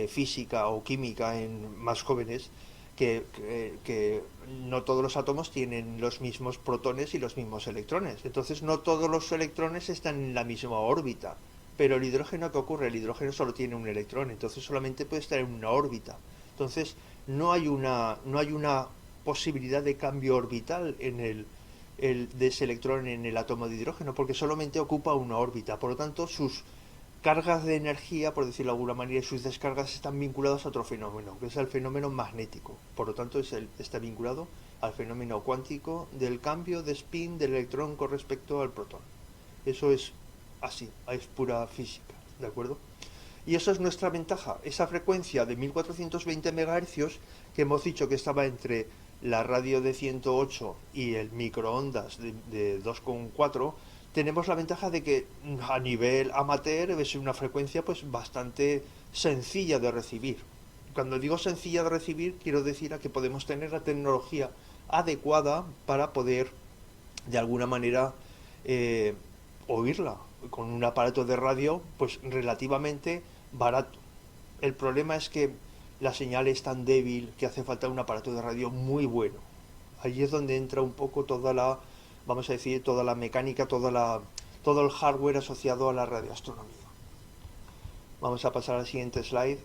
B: física o química en más jóvenes, que no todos los átomos tienen los mismos protones y los mismos electrones. Entonces no todos los electrones están en la misma órbita. Pero el hidrógeno, ¿qué ocurre? El hidrógeno solo tiene un electrón, entonces solamente puede estar en una órbita. Entonces no hay una posibilidad de cambio orbital de ese electrón en el átomo de hidrógeno, porque solamente ocupa una órbita. Por lo tanto, sus cargas de energía, por decirlo de alguna manera, y sus descargas están vinculadas a otro fenómeno, que es el fenómeno magnético. Por lo tanto, está vinculado al fenómeno cuántico del cambio de spin del electrón con respecto al protón. Eso es así, es pura física, ¿de acuerdo? Y eso es nuestra ventaja, esa frecuencia de 1420 MHz que hemos dicho que estaba entre la radio de 108 y el microondas de 2,4, tenemos la ventaja de que a nivel amateur es una frecuencia pues bastante sencilla de recibir. Cuando digo sencilla de recibir, quiero decir a que podemos tener la tecnología adecuada para poder de alguna manera eh, oírla con un aparato de radio pues relativamente barato. El problema es que la señal es tan débil que hace falta un aparato de radio muy bueno. Allí es donde entra un poco toda la, vamos a decir, toda la mecánica, todo el hardware asociado a la radioastronomía. Vamos a pasar al siguiente slide.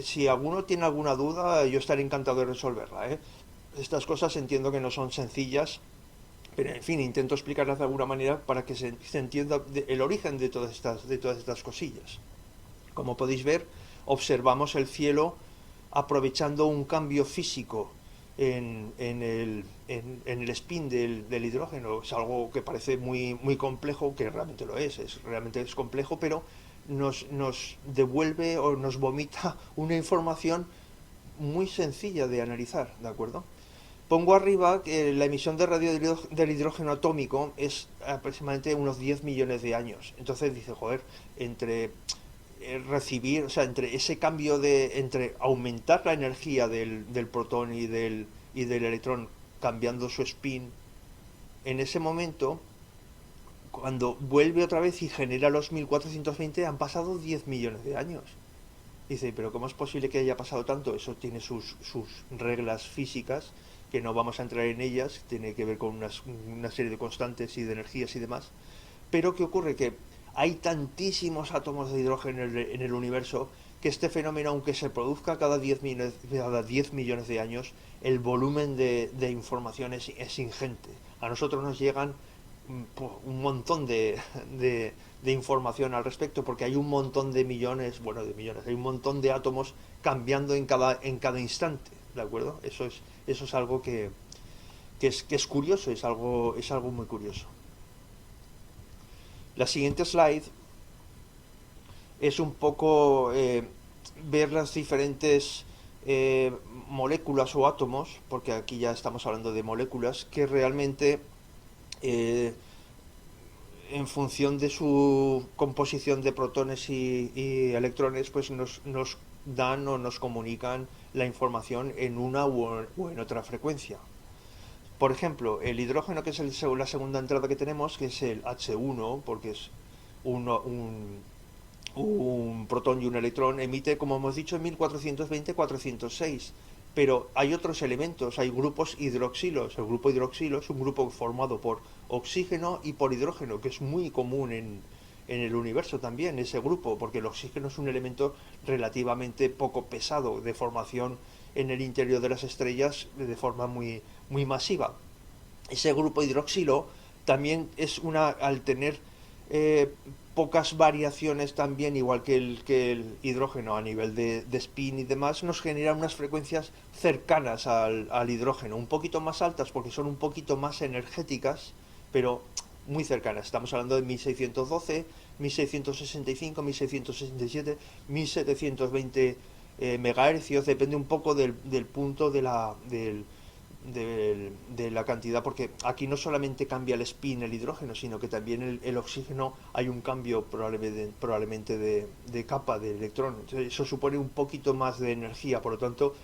B: Si alguno tiene alguna duda, yo estaré encantado de resolverla, ¿eh? Estas cosas entiendo que no son sencillas, pero en fin, intento explicarlas de alguna manera para que se entienda el origen de todas estas cosillas. Como podéis ver, observamos el cielo aprovechando un cambio físico en el spin del hidrógeno. Es algo que parece muy complejo, que realmente lo realmente es complejo, pero nos devuelve o nos vomita una información muy sencilla de analizar, ¿de acuerdo? Pongo arriba que la emisión de radio del hidrógeno atómico es aproximadamente unos 10 millones de años. Entonces dice, joder, entre recibir, o sea, entre ese cambio entre aumentar la energía del protón y del electrón cambiando su spin, en ese momento, cuando vuelve otra vez y genera los 1420, han pasado 10 millones de años. Dice, pero ¿cómo es posible que haya pasado tanto? Eso tiene sus reglas físicas, que no vamos a entrar en ellas, tiene que ver con una serie de constantes y de energías y demás. Pero ¿qué ocurre? Que hay tantísimos átomos de hidrógeno en el universo que este fenómeno, aunque se produzca cada 10 millones de años, el volumen de información es ingente. A nosotros nos llegan un montón de información al respecto, porque hay un montón de millones, hay un montón de átomos cambiando en cada instante, ¿de acuerdo? Eso es algo que es curioso, es algo muy curioso. La siguiente slide es un poco ver las diferentes moléculas o átomos, porque aquí ya estamos hablando de moléculas, que realmente eh, en función de su composición de protones y electrones, pues nos dan o nos comunican la información en una o en otra frecuencia. Por ejemplo, el hidrógeno, que es la segunda entrada que tenemos, que es el H1, porque es un protón y un electrón, emite, como hemos dicho, 1420-406. Pero hay otros elementos, hay grupos hidroxilos. El grupo hidroxilo es un grupo formado por oxígeno y por hidrógeno, que es muy común en el universo también, ese grupo, porque el oxígeno es un elemento relativamente poco pesado, de formación en el interior de las estrellas de forma muy masiva. Ese grupo hidroxilo también al tener pocas variaciones también, igual que el hidrógeno a nivel de spin y demás, nos genera unas frecuencias cercanas al hidrógeno, un poquito más altas porque son un poquito más energéticas, pero muy cercanas. Estamos hablando de 1612, 1665, 1667, 1720 megahercios, depende un poco del punto de la cantidad, porque aquí no solamente cambia el spin el hidrógeno, sino que también el oxígeno hay un cambio probablemente de capa de electrón. Entonces, eso supone un poquito más de energía, por lo tanto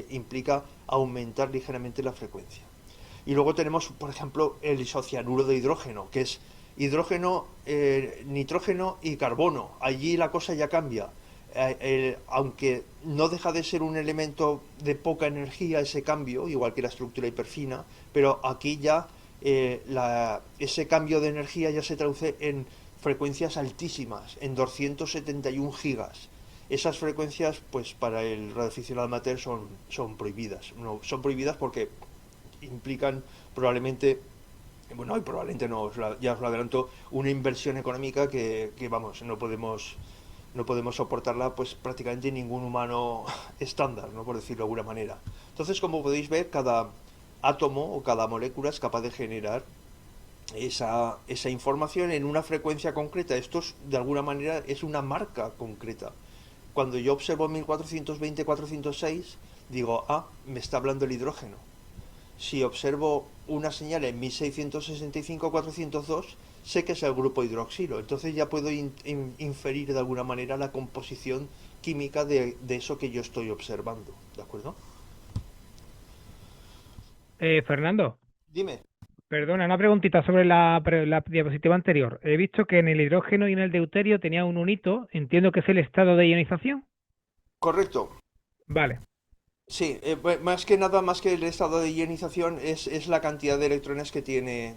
B: implica aumentar ligeramente la frecuencia. Y luego tenemos, por ejemplo, el isocianuro de hidrógeno, que es hidrógeno, nitrógeno y carbono. Allí la cosa ya cambia. Aunque no deja de ser un elemento de poca energía ese cambio, igual que la estructura hiperfina, pero aquí ya ese cambio de energía ya se traduce en frecuencias altísimas, en 271 gigas. Esas frecuencias, pues para el radioaficionado amateur son prohibidas. No, son prohibidas porque implican probablemente, bueno, y probablemente no, ya os lo adelanto, una inversión económica que vamos, no podemos soportarla pues prácticamente ningún humano estándar, ¿no? Por decirlo de alguna manera. Entonces, como podéis ver, cada átomo o cada molécula es capaz de generar esa información en una frecuencia concreta. Esto de alguna manera es una marca concreta. Cuando yo observo 1420-406, digo, me está hablando el hidrógeno. Si observo una señal en 1665-402, sé que es el grupo hidroxilo. Entonces ya puedo inferir de alguna manera la composición química de eso que yo estoy observando. ¿De acuerdo?
C: Fernando,
B: Dime.
C: perdona, una preguntita sobre la diapositiva anterior. He visto que en el hidrógeno y en el deuterio tenía un unito, entiendo que es el estado de ionización.
B: Correcto.
C: Vale,
B: Sí, más que nada, más que el estado de ionización, es la cantidad de electrones que tiene.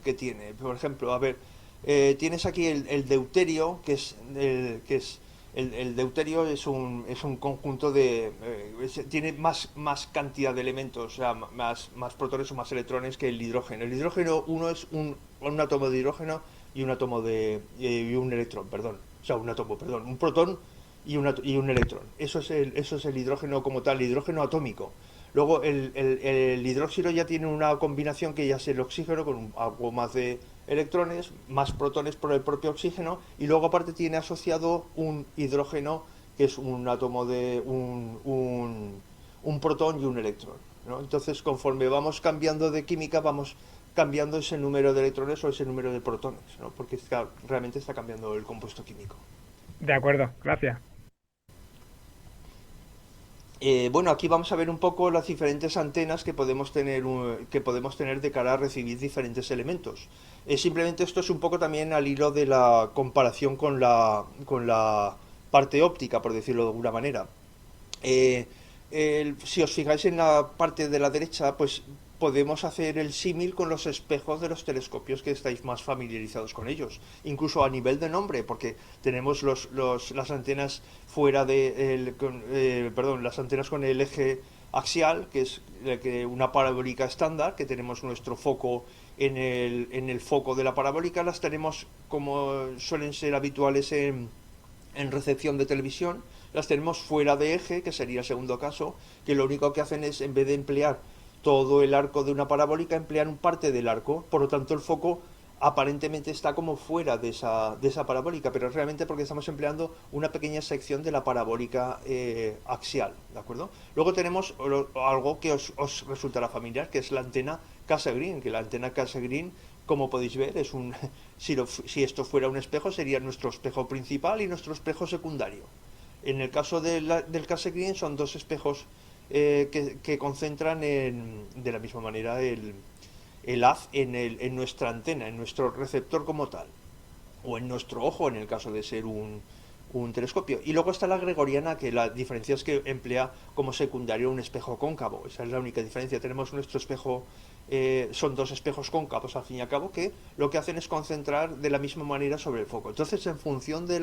B: Por ejemplo, a ver, tienes aquí el deuterio, el deuterio es un conjunto tiene más cantidad de elementos, o sea, más protones o más electrones que el hidrógeno. El hidrógeno, uno es un átomo de hidrógeno y un átomo y un electrón, perdón. O sea, un átomo, perdón, un protón y un electrón. Eso es el hidrógeno como tal, el hidrógeno atómico. Luego el hidróxido ya tiene una combinación que ya es el oxígeno con algo más de electrones, más protones por el propio oxígeno, y luego aparte tiene asociado un hidrógeno que es un átomo de un protón y un electrón, ¿no? Entonces, conforme vamos cambiando de química, vamos cambiando ese número de electrones o ese número de protones, ¿no? Porque realmente está cambiando el compuesto químico.
C: de acuerdo, gracias.
B: Bueno, aquí vamos a ver un poco las diferentes antenas que podemos tener de cara a recibir diferentes elementos. Simplemente esto es un poco también al hilo de la comparación con la parte óptica, por decirlo de alguna manera. Eh, si os fijáis en la parte de la derecha, pues podemos hacer el símil con los espejos de los telescopios que estáis más familiarizados con ellos, incluso a nivel de nombre, porque tenemos las antenas fuera perdón, las antenas con el eje axial, que es una parabólica estándar, que tenemos nuestro foco en el foco de la parabólica. Las tenemos como suelen ser habituales en recepción de televisión. Las tenemos fuera de eje, que sería el segundo caso, que lo único que hacen es, en vez de emplear todo el arco de una parabólica, emplean parte del arco. Por lo tanto, el foco aparentemente está como fuera de esa parabólica, pero realmente porque estamos empleando una pequeña sección de la parabólica axial, ¿de acuerdo? Luego tenemos algo que os resultará familiar, que es la antena Cassegrain, que la antena Cassegrain, como podéis ver, si esto fuera un espejo, sería nuestro espejo principal y nuestro espejo secundario. En el caso del Cassegrain son dos espejos que concentran de la misma manera el haz en nuestra antena, en nuestro receptor como tal, o en nuestro ojo en el caso de ser un telescopio. Y luego está la gregoriana, que la diferencia es que emplea como secundario un espejo cóncavo. Esa es la única diferencia. Tenemos nuestro espejo, son dos espejos cóncavos al fin y al cabo, que lo que hacen es concentrar de la misma manera sobre el foco. Entonces, en función de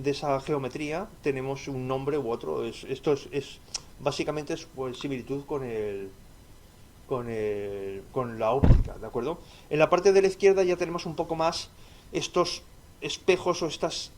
B: esa geometría, tenemos un nombre u otro. Esto es básicamente es pues, similitud con la óptica, ¿de acuerdo? En la parte de la izquierda ya tenemos un poco más estos espejos o estas...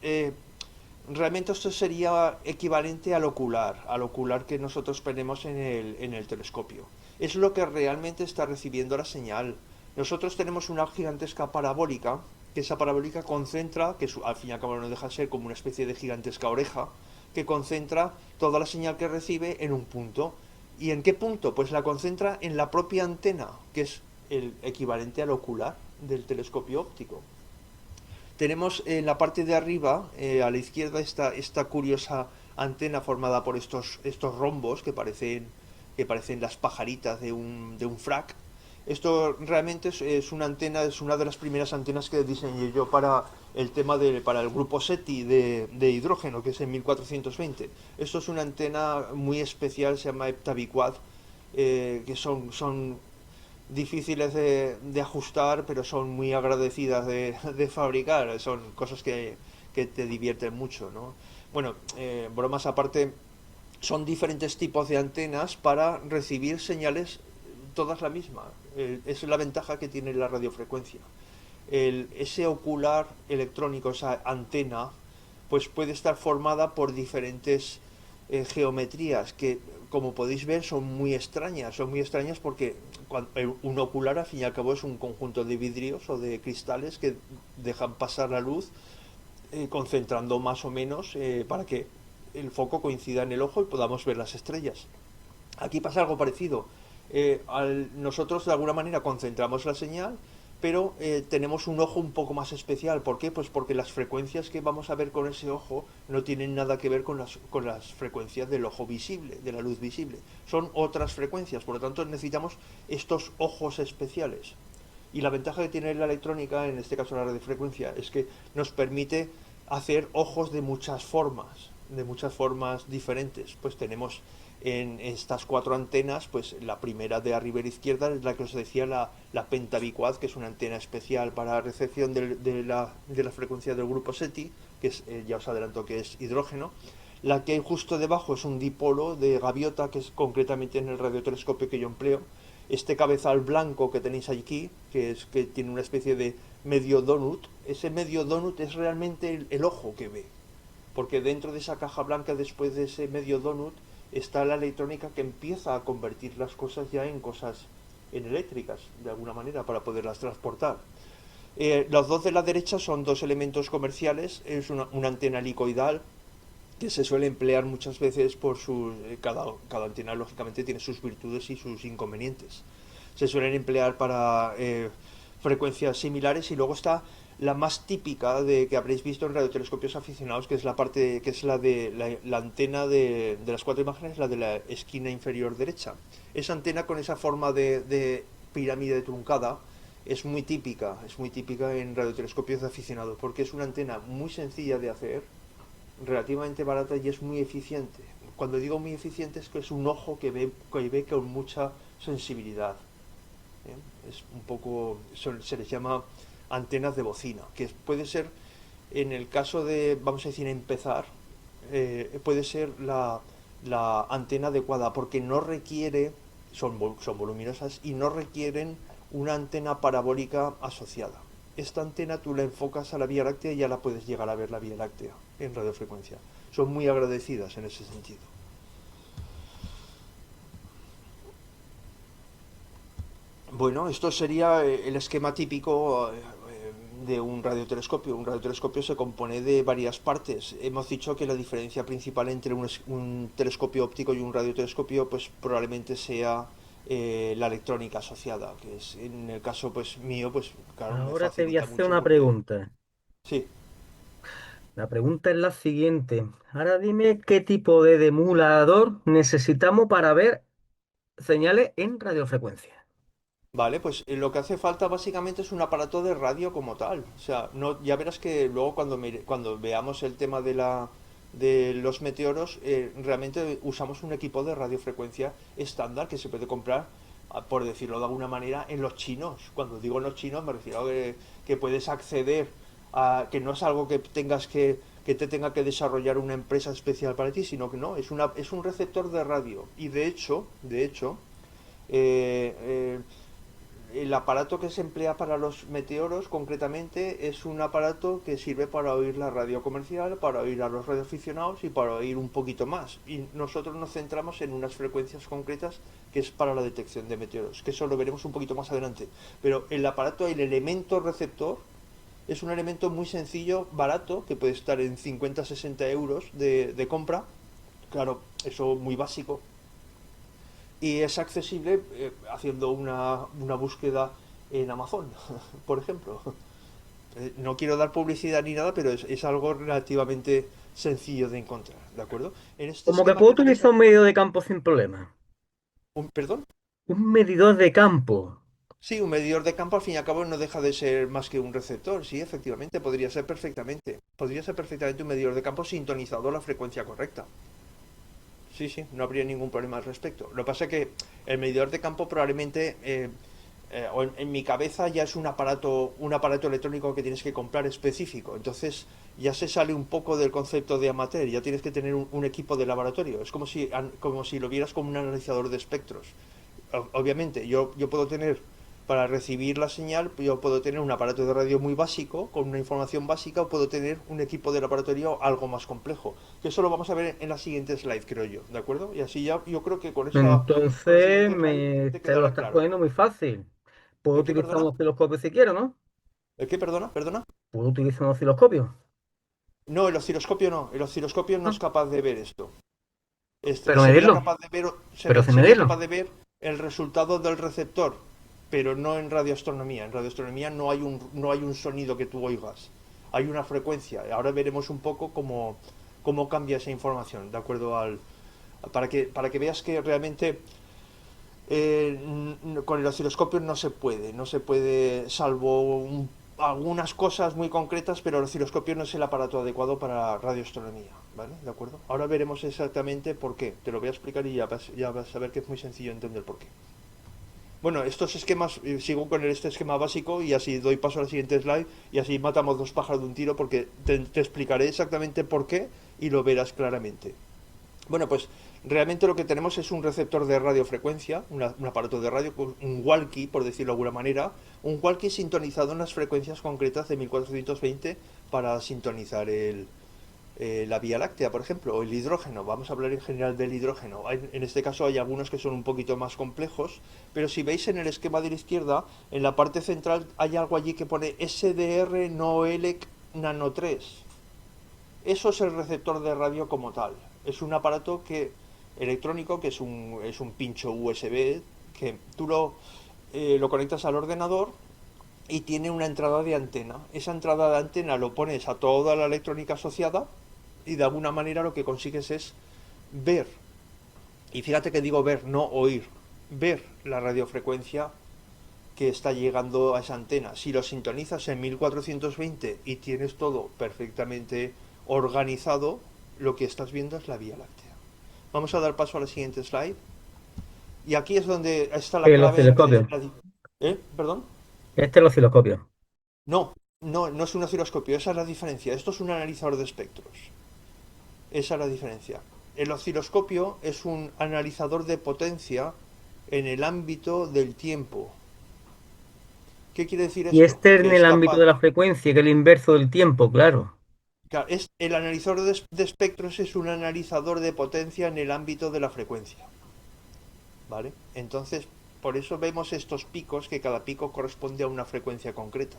B: realmente esto sería equivalente al ocular que nosotros tenemos en el telescopio. Es lo que realmente está recibiendo la señal. Nosotros tenemos una gigantesca parabólica, que esa parabólica concentra, que al fin y al cabo no deja de ser como una especie de gigantesca oreja, que concentra toda la señal que recibe en un punto. ¿Y en qué punto? Pues la concentra en la propia antena, que es el equivalente al ocular del telescopio óptico. Tenemos en la parte de arriba, a la izquierda, esta curiosa antena formada por estos rombos que parecen las pajaritas de un frac. Esto realmente es una antena, es una de las primeras antenas que diseñé yo para para el grupo SETI de hidrógeno, que es en 1420. Esto es una antena muy especial, se llama heptabiquad, que son difíciles de ajustar, pero son muy agradecidas de fabricar. Son cosas que te divierten mucho, ¿no? Bueno, bromas aparte, son diferentes tipos de antenas para recibir señales, todas la misma. Es la ventaja que tiene la radiofrecuencia. Ese ocular electrónico, esa antena, pues puede estar formada por diferentes geometrías que, como podéis ver, son muy extrañas. Son muy extrañas porque un ocular, al fin y al cabo, es un conjunto de vidrios o de cristales que dejan pasar la luz, concentrando más o menos para que el foco coincida en el ojo y podamos ver las estrellas. Aquí pasa algo parecido. Nosotros de alguna manera concentramos la señal, pero tenemos un ojo un poco más especial. ¿Por qué? Pues porque las frecuencias que vamos a ver con ese ojo no tienen nada que ver con las frecuencias del ojo visible, de la luz visible. Son otras frecuencias, por lo tanto necesitamos estos ojos especiales. Y la ventaja que tiene la electrónica, en este caso la radiofrecuencia, es que nos permite hacer ojos de muchas formas diferentes. Pues tenemos en estas 4 antenas, pues la primera de arriba a la izquierda es la que os decía, la pentabicuaz, que es una antena especial para recepción de la frecuencia del grupo SETI, que es, ya os adelanto que es hidrógeno. La que hay justo debajo es un dipolo de gaviota, que es concretamente en el radiotelescopio que yo empleo. Este cabezal blanco que tenéis aquí, que tiene una especie de medio donut, ese medio donut es realmente el ojo que ve, porque dentro de esa caja blanca, después de ese medio donut, está la electrónica que empieza a convertir las cosas ya en cosas en eléctricas, de alguna manera, para poderlas transportar. Los dos de la derecha son dos elementos comerciales, es una antena helicoidal que se suele emplear muchas veces por sus... cada antena lógicamente tiene sus virtudes y sus inconvenientes. Se suelen emplear para frecuencias similares, y luego está la más típica de que habréis visto en radiotelescopios aficionados, que es la parte que es la de la antena de las 4 imágenes, la de la esquina inferior derecha. Esa antena con esa forma de pirámide truncada es muy típica en radiotelescopios de aficionados, porque es una antena muy sencilla de hacer, relativamente barata y es muy eficiente. Cuando digo muy eficiente es que es un ojo que ve con mucha sensibilidad. Es un poco, se les llama antenas de bocina, que puede ser, en el caso de, vamos a decir, empezar, puede ser la antena adecuada, porque no requiere, son voluminosas y no requieren una antena parabólica asociada. Esta antena tú la enfocas a la Vía Láctea y ya la puedes llegar a ver la Vía Láctea en radiofrecuencia. Son muy agradecidas en ese sentido. Bueno, esto sería el esquema típico de un radiotelescopio. Un radiotelescopio se compone de varias partes. Hemos dicho que la diferencia principal entre un telescopio óptico y un radiotelescopio pues probablemente sea la electrónica asociada, que es en el caso pues mío, pues claro, me
D: Ahora te voy a
B: facilita
D: hacer
B: mucho
D: una
B: porque...
D: pregunta.
B: Sí,
D: La pregunta es la siguiente. Ahora dime qué tipo de demulador necesitamos para ver señales en radiofrecuencia.
B: vale, pues lo que hace falta básicamente es un aparato de radio como tal. O sea, no, ya verás que luego cuando veamos el tema de los meteoros, realmente usamos un equipo de radiofrecuencia estándar que se puede comprar, por decirlo de alguna manera, en los chinos. Cuando digo en los chinos me refiero a que puedes acceder a, que no es algo que tengas que te tenga que desarrollar una empresa especial para ti, sino que no, es un receptor de radio. Y de hecho, eh, eh, el aparato que se emplea para los meteoros concretamente es un aparato que sirve para oír la radio comercial, para oír a los radioaficionados y para oír un poquito más. Y nosotros nos centramos en unas frecuencias concretas que es para la detección de meteoros, que eso lo veremos un poquito más adelante. Pero el aparato, el elemento receptor, es un elemento muy sencillo, barato, que puede estar en 50-60 euros de compra. Claro, eso muy básico, y es accesible haciendo una búsqueda en Amazon, por ejemplo. No quiero dar publicidad ni nada, pero es algo relativamente sencillo de encontrar, ¿de acuerdo? En este
D: Como que
B: esquema
D: puedo
B: que tenéis
D: utilizar un
B: aquí...
D: medidor de campo sin problema.
B: ¿Perdón?
D: Un medidor de campo.
B: Sí, un medidor de campo al fin y al cabo no deja de ser más que un receptor, sí, efectivamente, podría ser perfectamente. Podría ser perfectamente un medidor de campo sintonizado a la frecuencia correcta. Sí, sí, no habría ningún problema al respecto. Lo que pasa es que el medidor de campo probablemente, o en mi cabeza ya es un aparato electrónico que tienes que comprar específico. Entonces ya se sale un poco del concepto de amateur, ya tienes que tener un equipo de laboratorio. Es como si lo vieras como un analizador de espectros. Obviamente, yo puedo tener, para recibir la señal, yo puedo tener un aparato de radio muy básico, con una información básica, o puedo tener un equipo de laboratorio algo más complejo. Que eso lo vamos a ver en la siguiente slide, creo yo, ¿de acuerdo? Y así ya, yo creo que con la
D: Entonces
B: siguiente slide te
D: te lo
B: quedará
D: estás
B: claro.
D: poniendo muy fácil. Puedo
B: ¿El qué,
D: utilizar un
B: perdona?
D: osciloscopio si quiero, ¿no?
B: ¿El qué, perdona? ¿Perdona?
D: Puedo utilizar un osciloscopio.
B: No, el osciloscopio no. El osciloscopio no
D: Ah,
B: es capaz de ver esto.
D: pero
B: Sería
D: medirlo.
B: capaz de ver,
D: Pero sin
B: sería capaz
D: medirlo.
B: de ver el resultado del receptor, pero no en radioastronomía. En radioastronomía no hay un sonido que tú oigas, hay una frecuencia. Ahora veremos un poco cómo cambia esa información, de acuerdo para que veas que realmente con el osciloscopio no se puede, salvo algunas cosas muy concretas, pero el osciloscopio no es el aparato adecuado para radioastronomía, ¿vale? ¿De acuerdo? Ahora veremos exactamente por qué. Te lo voy a explicar y ya vas a ver que es muy sencillo entender por qué. Bueno, estos esquemas, sigo con este esquema básico y así doy paso a la siguiente slide y así matamos dos pájaros de un tiro porque te explicaré exactamente por qué y lo verás claramente. Bueno, pues realmente lo que tenemos es un receptor de radiofrecuencia, un aparato de radio, un walkie, por decirlo de alguna manera, un walkie sintonizado en las frecuencias concretas de 1420 para sintonizar la Vía Láctea, por ejemplo, o el hidrógeno. Vamos a hablar en general del hidrógeno. En este caso hay algunos que son un poquito más complejos, pero si veis en el esquema de la izquierda, en la parte central hay algo allí que pone SDR Noelec Nano 3. Eso es el receptor de radio como tal. Es un aparato electrónico que es un pincho USB que tú lo conectas al ordenador y tiene una entrada de antena. Esa entrada de antena lo pones a toda la electrónica asociada y de alguna manera lo que consigues es ver. Y fíjate que digo ver, no oír. Ver la radiofrecuencia que está llegando a esa antena. Si lo sintonizas en 1420 y tienes todo perfectamente organizado, lo que estás viendo es la Vía Láctea. Vamos a dar paso a la siguiente slide. Y aquí es donde está la
D: El
B: clave
D: osciloscopio.
B: ¿Perdón?
D: Este es el osciloscopio.
B: No es un osciloscopio, esa es la diferencia. Esto es un analizador de espectros. Esa es la diferencia. El osciloscopio es un analizador de potencia en el ámbito del tiempo. ¿Qué quiere decir
D: Y
B: esto?
D: este en
B: Que
D: el
B: es
D: ámbito
B: capaz.
D: de la frecuencia, que es el inverso del tiempo, claro.
B: Claro, el analizador de espectros es un analizador de potencia en el ámbito de la frecuencia. ¿Vale? Entonces, por eso vemos estos picos, que cada pico corresponde a una frecuencia concreta.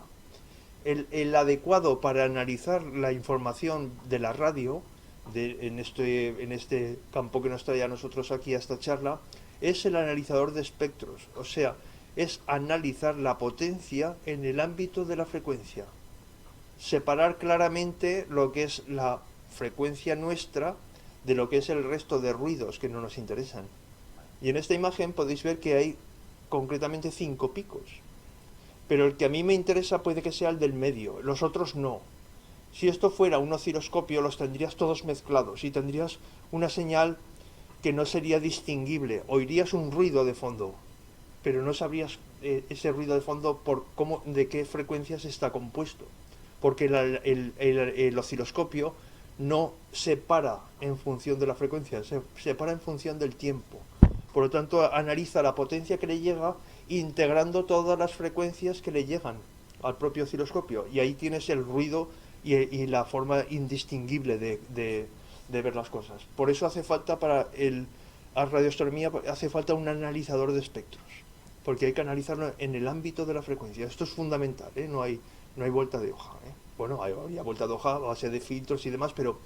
B: El adecuado para analizar la información de la radio, en este campo que nos trae a nosotros aquí a esta charla, es el analizador de espectros. O sea, es analizar la potencia en el ámbito de la frecuencia. Separar claramente lo que es la frecuencia nuestra de lo que es el resto de ruidos que no nos interesan. Y en esta imagen podéis ver que hay concretamente 5 picos. Pero el que a mí me interesa puede que sea el del medio, los otros no. Si esto fuera un osciloscopio los tendrías todos mezclados y tendrías una señal que no sería distinguible. Oirías un ruido de fondo, pero no sabrías ese ruido de fondo de qué frecuencias está compuesto. Porque el osciloscopio no separa en función de la frecuencia, se separa en función del tiempo. Por lo tanto, analiza la potencia que le llega integrando todas las frecuencias que le llegan al propio osciloscopio. Y ahí tienes el ruido y la forma indistinguible de ver las cosas. Por eso hace falta a radioastronomía hace falta un analizador de espectros. Porque hay que analizarlo en el ámbito de la frecuencia. Esto es fundamental, ¿eh? No hay vuelta de hoja, ¿eh? Bueno, habría vuelta de hoja a base de filtros y demás, pero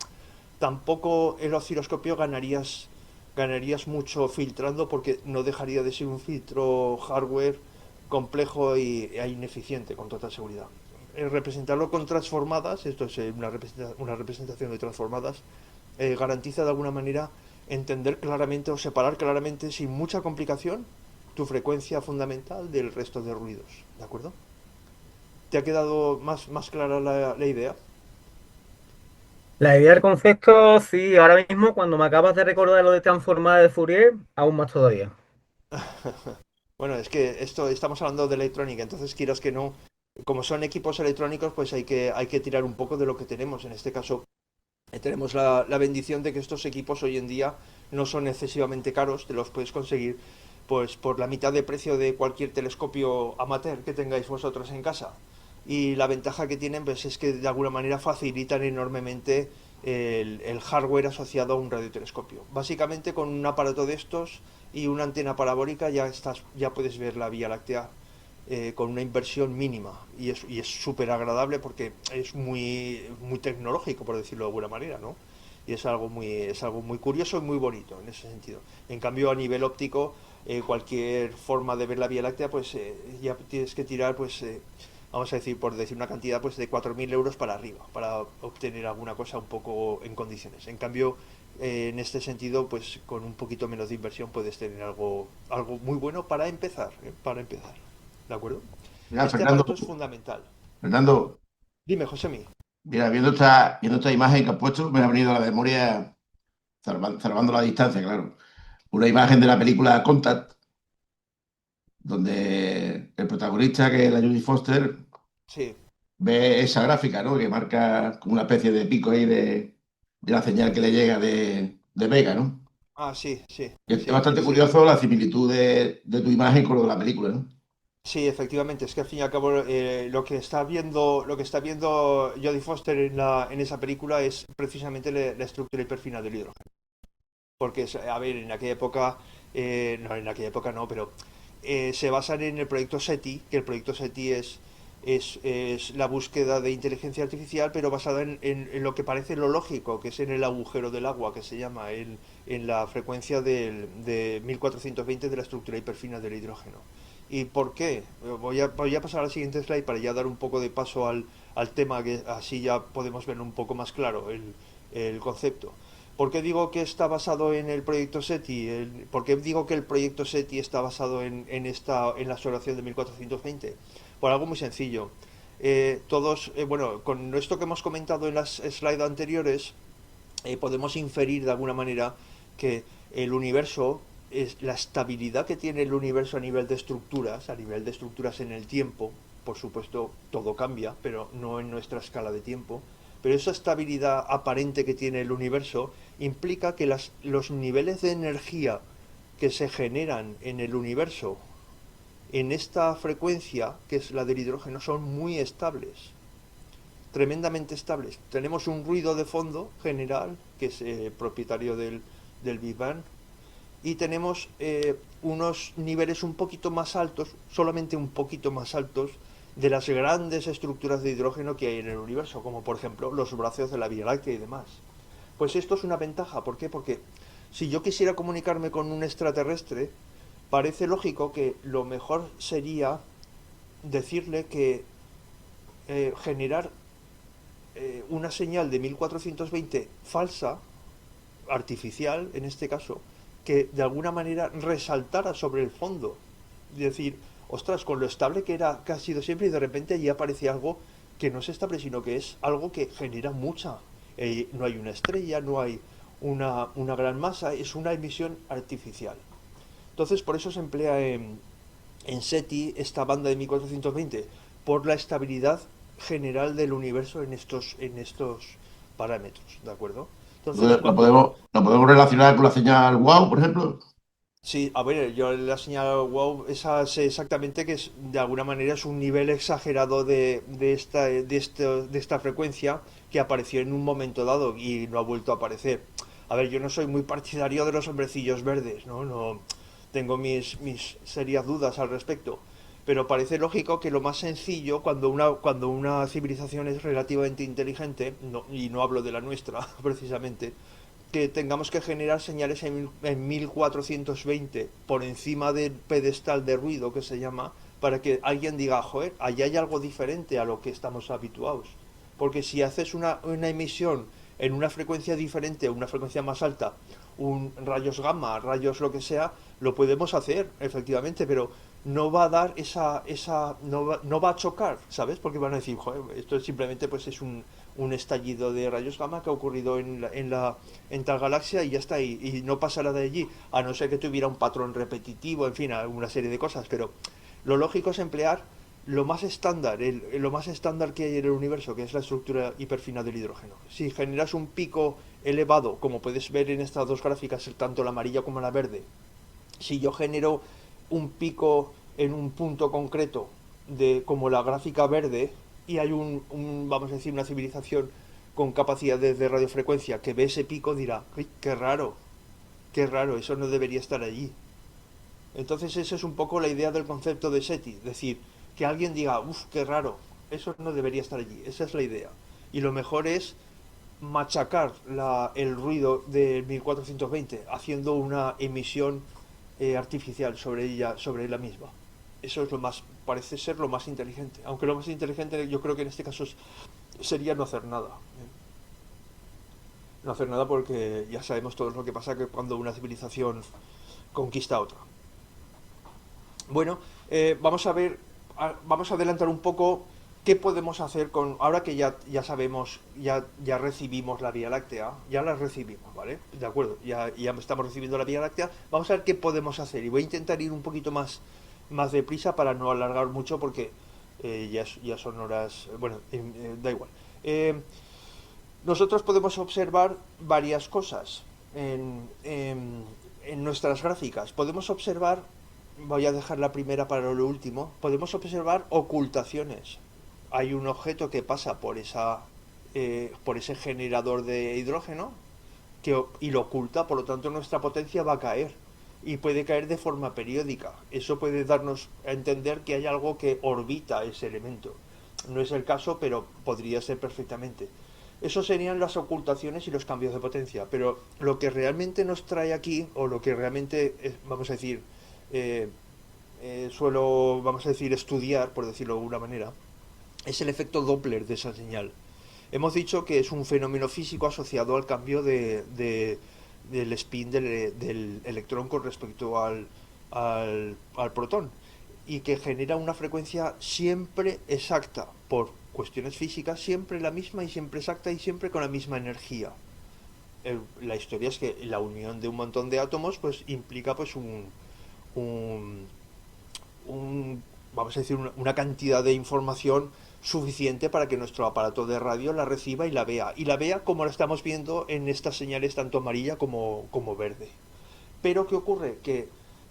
B: tampoco el osciloscopio ganarías mucho filtrando porque no dejaría de ser un filtro hardware complejo e ineficiente con total seguridad. Representarlo con transformadas, esto es una representación de transformadas, garantiza de alguna manera entender claramente o separar claramente sin mucha complicación tu frecuencia fundamental del resto de ruidos, ¿de acuerdo? ¿Te ha quedado más clara la idea?
D: La idea del concepto, sí, ahora mismo cuando me acabas de recordar lo de transformada de Fourier, aún más todavía.
B: Bueno, es que estamos hablando de electrónica, entonces quieras que no, como son equipos electrónicos, pues hay que tirar un poco de lo que tenemos. En este caso, tenemos la bendición de que estos equipos hoy en día no son excesivamente caros, te los puedes conseguir pues por la mitad de precio de cualquier telescopio amateur que tengáis vosotros en casa. Y la ventaja que tienen pues, es que de alguna manera facilitan enormemente el hardware asociado a un radiotelescopio. Básicamente con un aparato de estos y una antena parabólica ya puedes ver la Vía Láctea con una inversión mínima y es súper agradable porque es muy tecnológico, por decirlo de alguna manera, ¿no? y es algo muy curioso y muy bonito en ese sentido. En cambio, a nivel óptico, cualquier forma de ver la Vía Láctea, pues ya tienes que tirar, pues, vamos a decir, por decir una cantidad, pues de 4.000 euros para arriba, para obtener alguna cosa un poco en condiciones. En cambio, en este sentido, pues con un poquito menos de inversión puedes tener algo muy bueno para empezar, para empezar. ¿De acuerdo?
E: Mira,
B: Este aparato es fundamental.
E: Fernando,
B: Dime, Josemi.
E: mira, viendo esta imagen que has puesto, me ha venido a la memoria, salvando la distancia, claro, una imagen de la película Contact, donde el protagonista, que es la Judy Foster,
B: Sí.
E: ve esa gráfica, ¿no? Que marca como una especie de pico ahí de la señal que le llega de Vega, ¿no?
B: Ah, sí, sí,
E: Y es
B: sí,
E: bastante
B: sí.
E: curioso la similitud de tu imagen con lo de la película, ¿no?
B: Sí, efectivamente, es que al fin y al cabo lo que está viendo Jodie Foster en esa película es precisamente la estructura hiperfina del hidrógeno. Porque, a ver, en aquella época, no, en aquella época no, pero se basan en el proyecto SETI, que el proyecto SETI es la búsqueda de inteligencia artificial, pero basada en lo que parece lo lógico, que es en el agujero del agua, que se llama, en la frecuencia de 1420 de la estructura hiperfina del hidrógeno. ¿Y por qué? Voy a pasar al siguiente slide para ya dar un poco de paso al tema, que así ya podemos ver un poco más claro el concepto. ¿Por qué digo que está basado en el proyecto SETI? ¿Por qué digo que el proyecto SETI está basado en la observación de 1420? Por algo muy sencillo. Bueno, con esto que hemos comentado en las slides anteriores, podemos inferir de alguna manera que el universo, la estabilidad que tiene el universo a nivel de estructuras en el tiempo, por supuesto todo cambia, pero no en nuestra escala de tiempo, pero esa estabilidad aparente que tiene el universo implica que los niveles de energía que se generan en el universo en esta frecuencia, que es la del hidrógeno, son muy estables, tremendamente estables. Tenemos un ruido de fondo general, que es propietario del Big Bang, y tenemos unos niveles un poquito más altos, solamente un poquito más altos, de las grandes estructuras de hidrógeno que hay en el universo, como por ejemplo los brazos de la Vía Láctea y demás. Pues esto es una ventaja. ¿Por qué? Porque si yo quisiera comunicarme con un extraterrestre, parece lógico que lo mejor sería decirle que generar una señal de 1420 falsa, artificial en este caso, que de alguna manera resaltara sobre el fondo. Es decir, ostras, con lo estable que ha sido siempre, y de repente allí aparece algo que no es estable, sino que es algo que genera mucha. No hay una estrella, no hay una gran masa, es una emisión artificial. Entonces, por eso se emplea en SETI esta banda de 1420, por la estabilidad general del universo en estos parámetros, ¿de acuerdo? Entonces,
E: Lo podemos relacionar con la señal WOW, por ejemplo.
B: sí, a ver, yo le he señalado wow, esa sé exactamente que es, de alguna manera es un nivel exagerado de esta frecuencia que apareció en un momento dado y no ha vuelto a aparecer. A ver, yo no soy muy partidario de los hombrecillos verdes, ¿no? No tengo mis serias dudas al respecto. Pero parece lógico que lo más sencillo, cuando una civilización es relativamente inteligente, y no hablo de la nuestra, precisamente, que tengamos que generar señales en 1420 por encima del pedestal de ruido que se llama, para que alguien diga, joder, allá hay algo diferente a lo que estamos habituados. Porque si haces una emisión en una frecuencia diferente, una frecuencia más alta, rayos gamma, rayos lo que sea, lo podemos hacer, efectivamente, pero no va a dar no va a chocar, ¿sabes? Porque van a decir, joder, esto simplemente pues es un estallido de rayos gamma que ha ocurrido en tal galaxia y ya está, y no pasará de allí, a no ser que tuviera un patrón repetitivo, en fin, una serie de cosas, pero lo lógico es emplear lo más estándar, lo más estándar que hay en el universo, que es la estructura hiperfina del hidrógeno. Si generas un pico elevado, como puedes ver en estas dos gráficas, tanto la amarilla como la verde, si yo genero un pico en un punto concreto, como la gráfica verde, y hay vamos a decir, una civilización con capacidades de radiofrecuencia que ve ese pico, dirá, ¡ay, qué raro, eso no debería estar allí! Entonces esa es un poco la idea del concepto de SETI, es decir, que alguien diga, uff, qué raro, eso no debería estar allí, esa es la idea. Y lo mejor es machacar el ruido del 1420 haciendo una emisión artificial sobre ella, sobre la misma. Eso es lo más, parece ser lo más inteligente. Aunque lo más inteligente yo creo que en este caso sería no hacer nada. No hacer nada porque ya sabemos todos lo que pasa que cuando una civilización conquista a otra. Bueno, vamos a ver, vamos a adelantar un poco qué podemos hacer con, ahora que ya sabemos, ya recibimos la Vía Láctea, ya la recibimos, ¿vale? De acuerdo, ya estamos recibiendo la Vía Láctea, vamos a ver qué podemos hacer y voy a intentar ir un poquito más deprisa para no alargar mucho porque ya son horas, bueno, da igual. Nosotros podemos observar varias cosas en nuestras gráficas. Podemos observar, voy a dejar la primera para lo último, podemos observar ocultaciones. Hay un objeto que pasa por ese generador de hidrógeno y lo oculta, por lo tanto nuestra potencia va a caer y puede caer de forma periódica. Eso puede darnos a entender que hay algo que orbita ese elemento. No es el caso, pero podría ser perfectamente. Eso serían las ocultaciones y los cambios de potencia, pero lo que realmente nos trae aquí, o lo que realmente, vamos a decir, vamos a decir, estudiar, por decirlo de alguna manera, es el efecto Doppler de esa señal. Hemos dicho que es un fenómeno físico asociado al cambio del spin del electrón con respecto al protón y que genera una frecuencia siempre exacta, por cuestiones físicas, siempre la misma y siempre exacta y siempre con la misma energía. La historia es que la unión de un montón de átomos pues implica pues vamos a decir, una cantidad de información suficiente para que nuestro aparato de radio la reciba y la vea como la estamos viendo en estas señales tanto amarilla como verde. Pero ¿qué ocurre? Que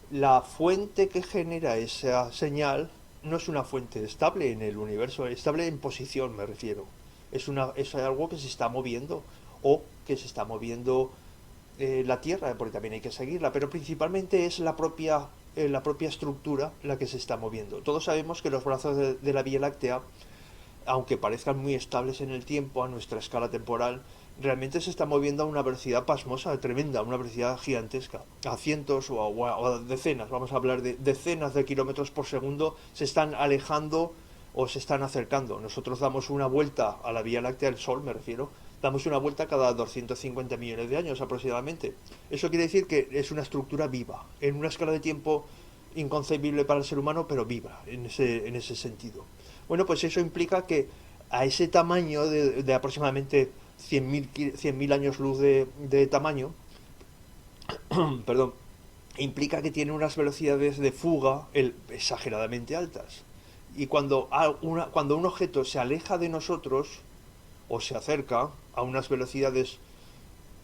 B: la fuente que genera esa señal no es una fuente estable en el universo, estable en posición me refiero. Es algo que se está moviendo o que se está moviendo la Tierra, porque también hay que seguirla, pero principalmente es la propia estructura la que se está moviendo. Todos sabemos que los brazos de la Vía Láctea, aunque parezcan muy estables en el tiempo, a nuestra escala temporal, realmente se está moviendo a una velocidad pasmosa, tremenda, a una velocidad gigantesca. A cientos o a decenas, vamos a hablar de decenas de kilómetros por segundo, se están alejando o se están acercando. Nosotros damos una vuelta a la Vía Láctea, el Sol me refiero, damos una vuelta cada 250 millones de años aproximadamente. Eso quiere decir que es una estructura viva, en una escala de tiempo inconcebible para el ser humano, pero viva en ese sentido. Bueno, pues eso implica que a ese tamaño de aproximadamente 100.000 años luz de tamaño, perdón, implica que tiene unas velocidades de fuga exageradamente altas. Y cuando un objeto se aleja de nosotros o se acerca a unas velocidades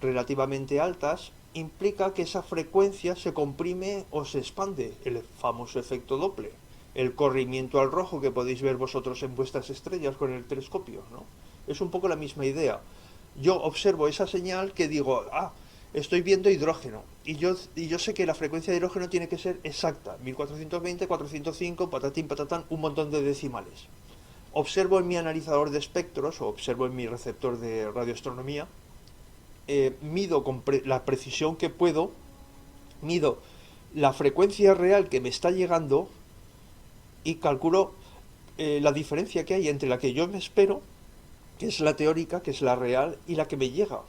B: relativamente altas, implica que esa frecuencia se comprime o se expande, el famoso efecto Doppler, el corrimiento al rojo que podéis ver vosotros en vuestras estrellas con el telescopio, ¿no? Es un poco la misma idea. Yo observo esa señal que digo, estoy viendo hidrógeno, y yo sé que la frecuencia de hidrógeno tiene que ser exacta, 1420, 405, patatín, patatán, un montón de decimales. Observo en mi analizador de espectros, o observo en mi receptor de radioastronomía, mido con la precisión que puedo, mido la frecuencia real que me está llegando y calculo la diferencia que hay entre la que yo me espero, que es la teórica, que es la real, y la que me llega.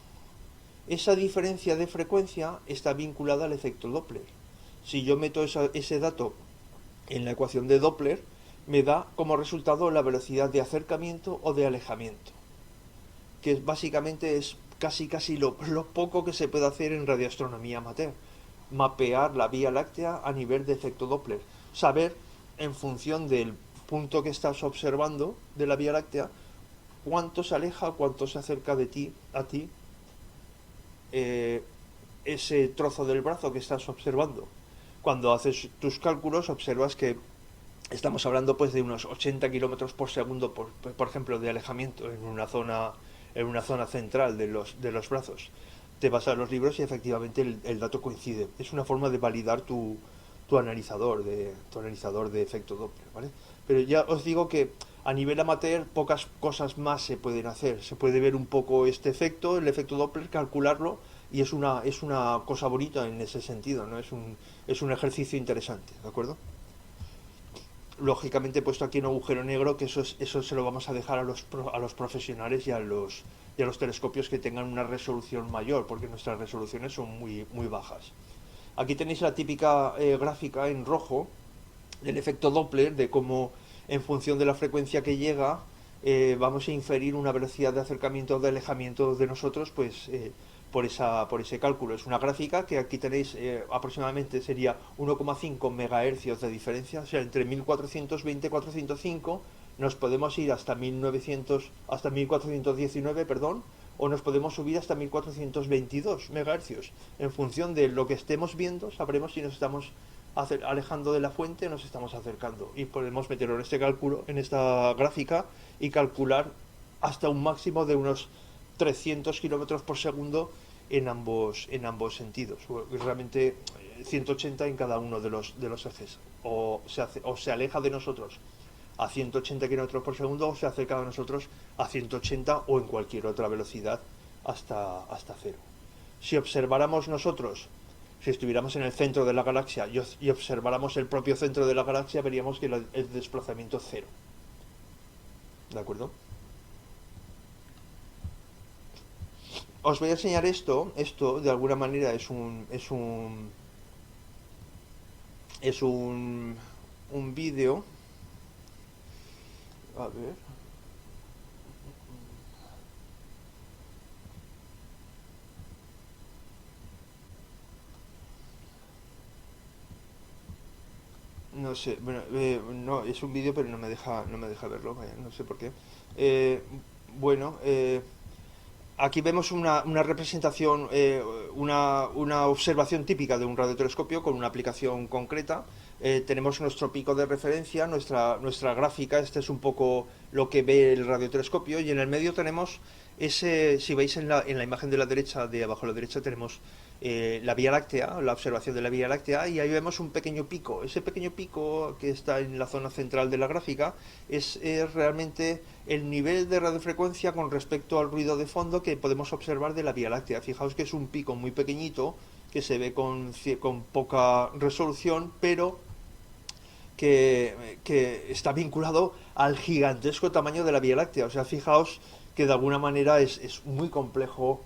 B: Esa diferencia de frecuencia está vinculada al efecto Doppler. Si yo meto ese dato en la ecuación de Doppler, me da como resultado la velocidad de acercamiento o de alejamiento, que básicamente es casi lo poco que se puede hacer en radioastronomía amateur. Mapear la Vía Láctea a nivel de efecto Doppler. Saber, en función del punto que estás observando de la Vía Láctea, cuánto se aleja, cuánto se acerca de ti, a ti, ese trozo del brazo que estás observando. Cuando haces tus cálculos, observas que estamos hablando pues de unos 80 kilómetros por segundo, por ejemplo, de alejamiento en una zona central de los brazos. Te vas a los libros y efectivamente el dato coincide. Es una forma de validar tu analizador de efecto Doppler, ¿vale? Pero ya os digo que A nivel amateur, pocas cosas más se pueden hacer. Se puede ver un poco este efecto, el efecto Doppler, calcularlo, y es una cosa bonita en ese sentido, ¿no? Es un ejercicio interesante, ¿de acuerdo? Lógicamente he puesto aquí un agujero negro, que eso se lo vamos a dejar a los profesionales y a los telescopios que tengan una resolución mayor, porque nuestras resoluciones son muy bajas. Aquí tenéis la típica gráfica en rojo del efecto Doppler, de cómo en función de la frecuencia que llega vamos a inferir una velocidad de acercamiento o de alejamiento de nosotros, pues por ese cálculo. Es una gráfica que aquí tenéis aproximadamente sería 1,5 megahercios de diferencia, o sea, entre 1420 y 405 nos podemos ir hasta 1900, hasta 1419, perdón, o nos podemos subir hasta 1422 megahercios. En función de lo que estemos viendo, sabremos si nos estamos alejando de la fuente o nos estamos acercando. Y podemos meterlo en este cálculo, en esta gráfica, y calcular hasta un máximo de unos 300 kilómetros por segundo en ambos sentidos. Realmente 180 en cada uno de los ejes. O se aleja de nosotros a 180 kilómetros por segundo, o se acerca de nosotros a 180 o en cualquier otra velocidad hasta cero. Si observáramos nosotros, si estuviéramos en el centro de la galaxia y observáramos el propio centro de la galaxia, veríamos que el desplazamiento es cero. ¿De acuerdo? Os voy a enseñar esto de alguna manera es un vídeo. A ver. No sé, bueno, no, es un vídeo pero no me deja verlo, vaya, no sé por qué. Eh, bueno, aquí vemos una representación, una observación típica de un radiotelescopio con una aplicación concreta. Tenemos nuestro pico de referencia, nuestra gráfica, este es un poco lo que ve el radiotelescopio, y en el medio tenemos si veis en la imagen de la derecha, de abajo a la derecha, tenemos la Vía Láctea, la observación de la Vía Láctea, y ahí vemos un pequeño pico. Ese pequeño pico que está en la zona central de la gráfica es realmente el nivel de radiofrecuencia con respecto al ruido de fondo que podemos observar de la Vía Láctea. Fijaos que es un pico muy pequeñito, que se ve con poca resolución, pero que está vinculado al gigantesco tamaño de la Vía Láctea. O sea, fijaos que de alguna manera es muy complejo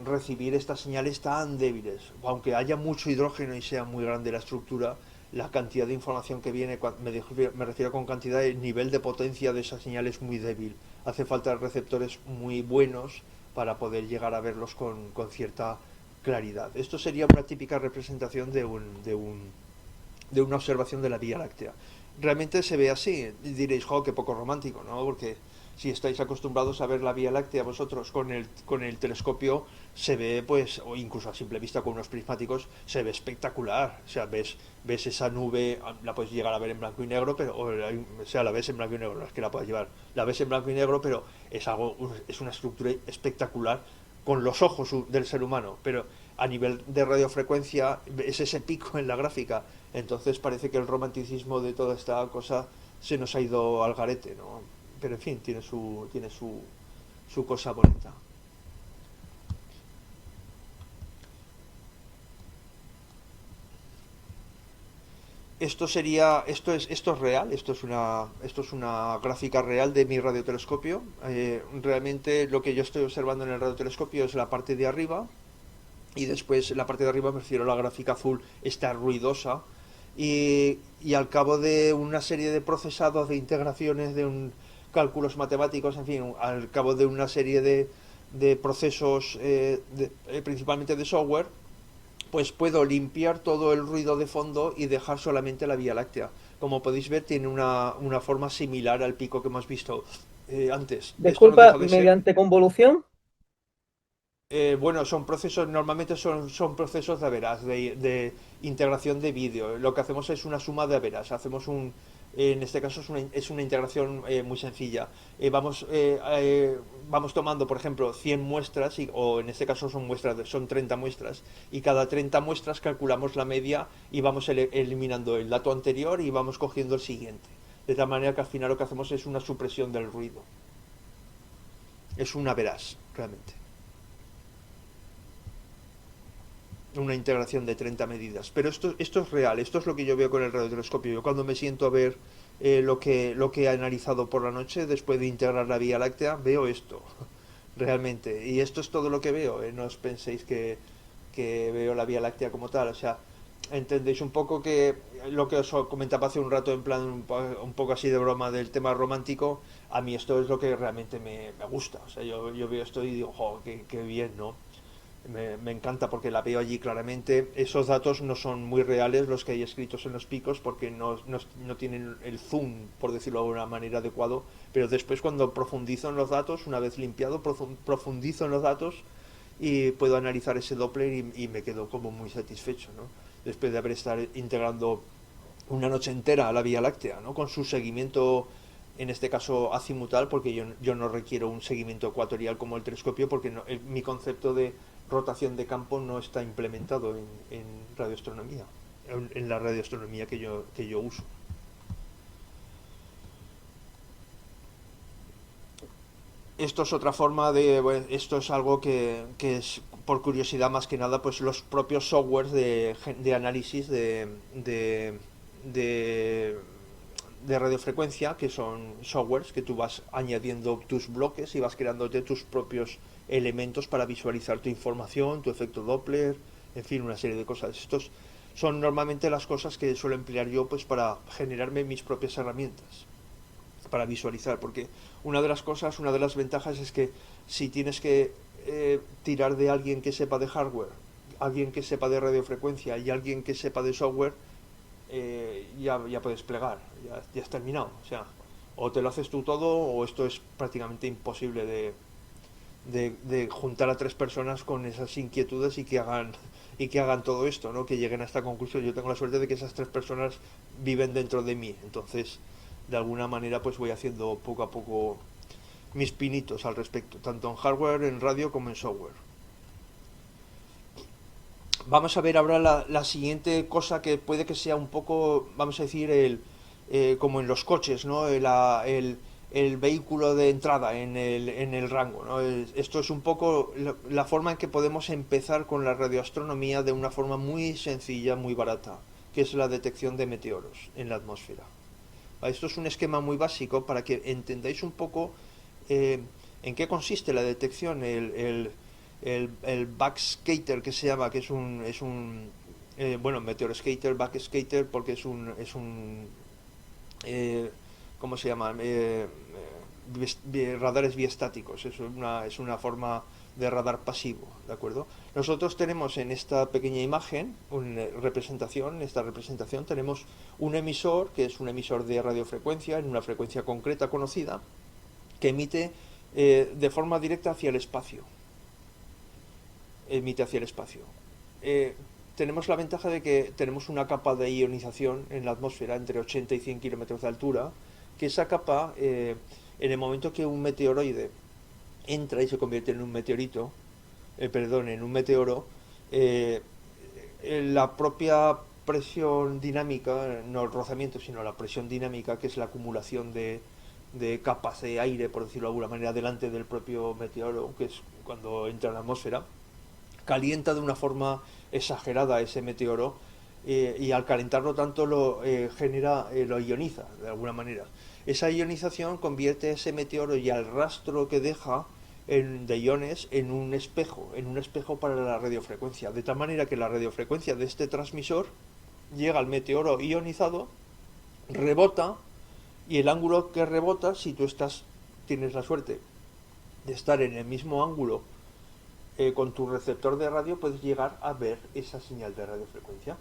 B: recibir estas señales tan débiles. Aunque haya mucho hidrógeno y sea muy grande la estructura, la cantidad de información que viene, me refiero con cantidad, el nivel de potencia de esa señal es muy débil. Hace falta receptores muy buenos para poder llegar a verlos con cierta claridad. Esto sería una típica representación de una observación de la Vía Láctea. Realmente se ve así, y diréis, jo, qué poco romántico, ¿no? Porque si estáis acostumbrados a ver la Vía Láctea vosotros con el telescopio, se ve, pues, o incluso a simple vista con unos prismáticos, se ve espectacular. O sea, ves esa nube, la puedes llegar a ver en blanco y negro, pero, o sea, la ves en blanco y negro, no es que la puedas llevar, la ves en blanco y negro, pero es una estructura espectacular con los ojos del ser humano, pero a nivel de radiofrecuencia es ese pico en la gráfica. Entonces parece que el romanticismo de toda esta cosa se nos ha ido al garete, ¿no? Pero en fin, tiene su cosa bonita. Esto es real, esto es una gráfica real de mi radiotelescopio. Realmente lo que yo estoy observando en el radiotelescopio es la parte de arriba, y después la parte de arriba, me refiero a la gráfica azul, está ruidosa, y al cabo de una serie de procesados, de integraciones, cálculos matemáticos, en fin, al cabo de una serie de procesos, principalmente de software, pues puedo limpiar todo el ruido de fondo y dejar solamente la Vía Láctea. Como podéis ver, tiene una forma similar al pico que hemos visto antes. Esto no
D: Disculpa,
B: deja de ser...
D: mediante convolución.
B: Bueno, son procesos, normalmente son procesos de Averas, de integración de vídeo. Lo que hacemos es una suma de Averas. En este caso es una integración muy sencilla. Vamos tomando, por ejemplo, 100 muestras, o en este caso son 30 muestras, y cada 30 muestras calculamos la media y vamos eliminando el dato anterior y vamos cogiendo el siguiente. De tal manera que al final lo que hacemos es una supresión del ruido. Es una veraz, realmente. Una integración de 30 medidas. Pero esto es real, esto es lo que yo veo con el radiotelescopio. Yo cuando me siento a ver lo que he analizado por la noche, después de integrar la Vía Láctea, veo esto, realmente. Y esto es todo lo que veo, no os penséis que veo la Vía Láctea como tal. O sea, entendéis un poco que lo que os comentaba hace un rato en plan un poco así de broma del tema romántico, a mí esto es lo que realmente me gusta. O sea, yo veo esto y digo, jo, qué bien, ¿no? Me encanta porque la veo allí claramente. Esos datos no son muy reales los que hay escritos en los picos porque no tienen el zoom, por decirlo de alguna manera, adecuado. Pero después cuando profundizo en los datos, una vez limpiado, profundizo en los datos y puedo analizar ese Doppler y me quedo como muy satisfecho, ¿no? Después de haber estado integrando una noche entera a la Vía Láctea, ¿no? Con su seguimiento, en este caso azimutal, porque yo no requiero un seguimiento ecuatorial como el telescopio, porque mi concepto de rotación de campo no está implementado en radioastronomía, en la radioastronomía que yo uso. Esto es otra forma de, bueno, esto es algo que es por curiosidad más que nada, pues los propios softwares de análisis de, de radiofrecuencia, que son softwares que tú vas añadiendo tus bloques y vas creándote tus propios elementos para visualizar tu información, tu efecto Doppler, en fin, una serie de cosas. Estos son normalmente las cosas que suelo emplear yo pues para generarme mis propias herramientas para visualizar, porque una de las cosas, una de las ventajas es que si tienes que tirar de alguien que sepa de hardware, alguien que sepa de radiofrecuencia y alguien que sepa de software, ya puedes plegar, ya has terminado. O sea, o te lo haces tú todo o esto es prácticamente imposible de juntar a tres personas con esas inquietudes y que hagan todo esto, ¿no? Que lleguen a esta conclusión. Yo tengo la suerte de que esas tres personas viven dentro de mí, entonces de alguna manera pues voy haciendo poco a poco mis pinitos al respecto, tanto en hardware, en radio como en software. Vamos a ver ahora la siguiente cosa que puede que sea un poco, vamos a decir, como en los coches, ¿no? El vehículo de entrada en el rango, ¿no? Esto es un poco la forma en que podemos empezar con la radioastronomía de una forma muy sencilla, muy barata, que es la detección de meteoros en la atmósfera. Esto es un esquema muy básico para que entendáis un poco en qué consiste la detección. El backscatter que se llama, que es un bueno, meteoroscatter, backscatter, porque es un ¿cómo se llama? Radares biestáticos, es una forma de radar pasivo, ¿de acuerdo? Nosotros tenemos en esta pequeña imagen, esta representación tenemos un emisor, que es un emisor de radiofrecuencia, en una frecuencia concreta conocida, que emite de forma directa hacia el espacio. Emite hacia el espacio. Tenemos la ventaja de que tenemos una capa de ionización en la atmósfera entre 80 y 100 kilómetros de altura, que esa capa, en el momento que un meteoroide entra y se convierte en un meteorito, en un meteoro, la propia presión dinámica, no el rozamiento, sino la presión dinámica, que es la acumulación de capas de aire, por decirlo de alguna manera, delante del propio meteoro, que es cuando entra en la atmósfera, calienta de una forma exagerada ese meteoro y al calentarlo tanto lo ioniza de alguna manera. Esa ionización convierte ese meteoro y al rastro que deja de iones en un espejo para la radiofrecuencia, de tal manera que la radiofrecuencia de este transmisor llega al meteoro ionizado, rebota, y el ángulo que rebota, si tú tienes la suerte de estar en el mismo ángulo con tu receptor de radio, puedes llegar a ver esa señal de radiofrecuencia.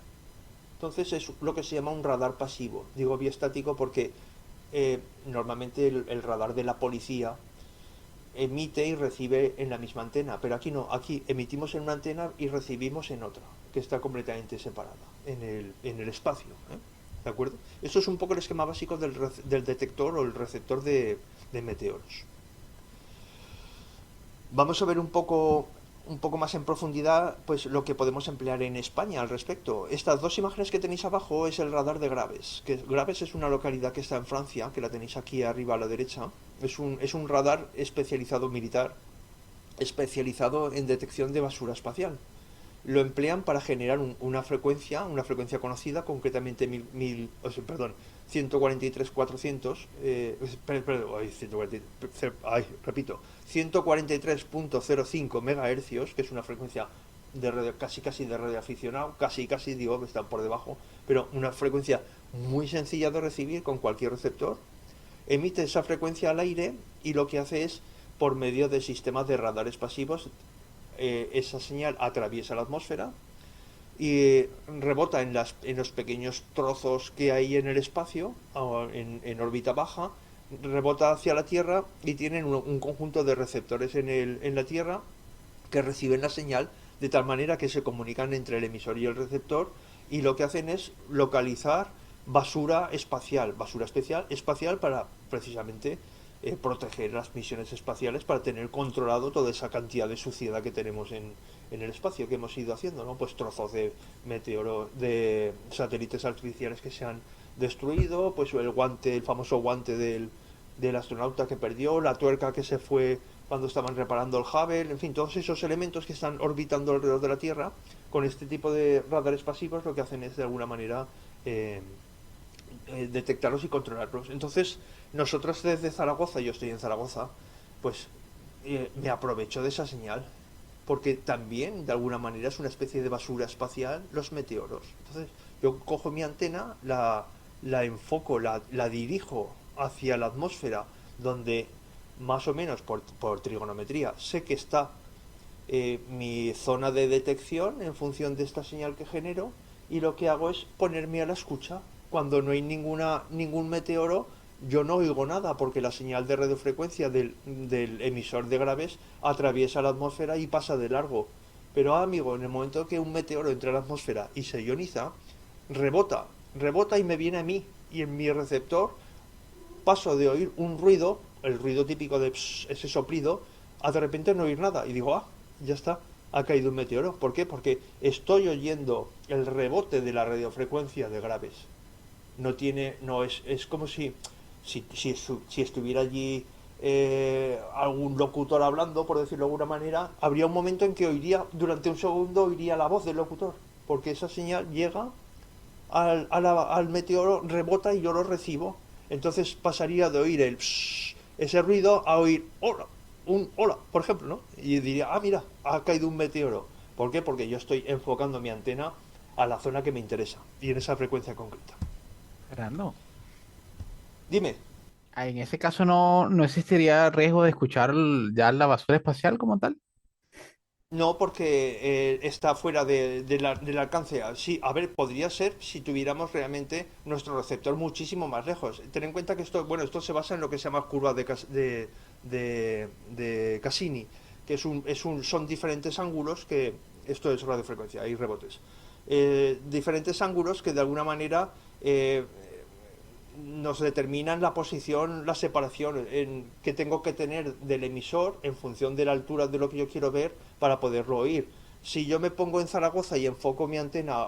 B: Entonces es lo que se llama un radar pasivo. Digo biestático porque normalmente el radar de la policía emite y recibe en la misma antena, pero aquí no, aquí emitimos en una antena y recibimos en otra, que está completamente separada en el espacio, ¿eh? ¿De acuerdo? Esto es un poco el esquema básico del detector o el receptor de meteoros. Vamos a ver un poco un poco más en profundidad pues lo que podemos emplear en España al respecto. Estas dos imágenes que tenéis abajo es el radar de Graves, que Graves es una localidad que está en Francia, que la tenéis aquí arriba a la derecha. Es un radar especializado militar, especializado en detección de basura espacial. Lo emplean para generar una frecuencia conocida, concretamente 143.400, repito, 143.05 megahercios, que es una frecuencia de radio, casi de radioaficionado, casi digo, está por debajo, pero una frecuencia muy sencilla de recibir con cualquier receptor. Emite esa frecuencia al aire y lo que hace es, por medio de sistemas de radares pasivos, esa señal atraviesa la atmósfera y rebota en los pequeños trozos que hay en el espacio, en órbita baja, rebota hacia la Tierra y tienen un conjunto de receptores en la Tierra que reciben la señal de tal manera que se comunican entre el emisor y el receptor, y lo que hacen es localizar basura espacial para precisamente proteger las misiones espaciales, para tener controlado toda esa cantidad de suciedad que tenemos en el espacio, que hemos ido haciendo, ¿no? Pues trozos de meteoro, de satélites artificiales que se han destruido, pues el famoso guante del astronauta que perdió, la tuerca que se fue cuando estaban reparando el Hubble, en fin, todos esos elementos que están orbitando alrededor de la Tierra, con este tipo de radares pasivos lo que hacen es de alguna manera detectarlos y controlarlos. Entonces, nosotros desde Zaragoza, yo estoy en Zaragoza, pues me aprovecho de esa señal, porque también de alguna manera es una especie de basura espacial los meteoros. Entonces, yo cojo mi antena, la enfoco, la dirijo hacia la atmósfera, donde más o menos por trigonometría sé que está mi zona de detección en función de esta señal que genero, y lo que hago es ponerme a la escucha. Cuando no hay ningún meteoro, yo no oigo nada, porque la señal de radiofrecuencia del emisor de Graves atraviesa la atmósfera y pasa de largo. Pero amigo, en el momento que un meteoro entra a la atmósfera y se ioniza, rebota y me viene a mí, y en mi receptor paso de oír un ruido, el ruido típico de ese soplido, a de repente no oír nada, y digo, ya está, ha caído un meteoro. ¿Por qué? Porque estoy oyendo el rebote de la radiofrecuencia de Graves. Es como si estuviera allí algún locutor hablando, por decirlo de alguna manera. Habría un momento en que durante un segundo oiría la voz del locutor, porque esa señal llega al meteoro, rebota y yo lo recibo. Entonces pasaría de oír ese ruido a oír un hola, por ejemplo, ¿no? Y diría, mira, ha caído un meteoro. ¿Por qué? Porque yo estoy enfocando mi antena a la zona que me interesa y en esa frecuencia concreta.
F: Fernando,
B: Dime.
F: en ese caso no existiría riesgo de escuchar ya la basura espacial como tal.
B: No, porque está fuera del alcance. Sí, a ver, podría ser si tuviéramos realmente nuestro receptor muchísimo más lejos. Ten en cuenta que esto se basa en lo que se llama curva de Cassini, que son diferentes ángulos que, esto es radiofrecuencia, hay rebotes. Diferentes ángulos que de alguna manera nos determinan la posición, la separación que tengo que tener del emisor en función de la altura de lo que yo quiero ver para poderlo oír. Si yo me pongo en Zaragoza y enfoco mi antena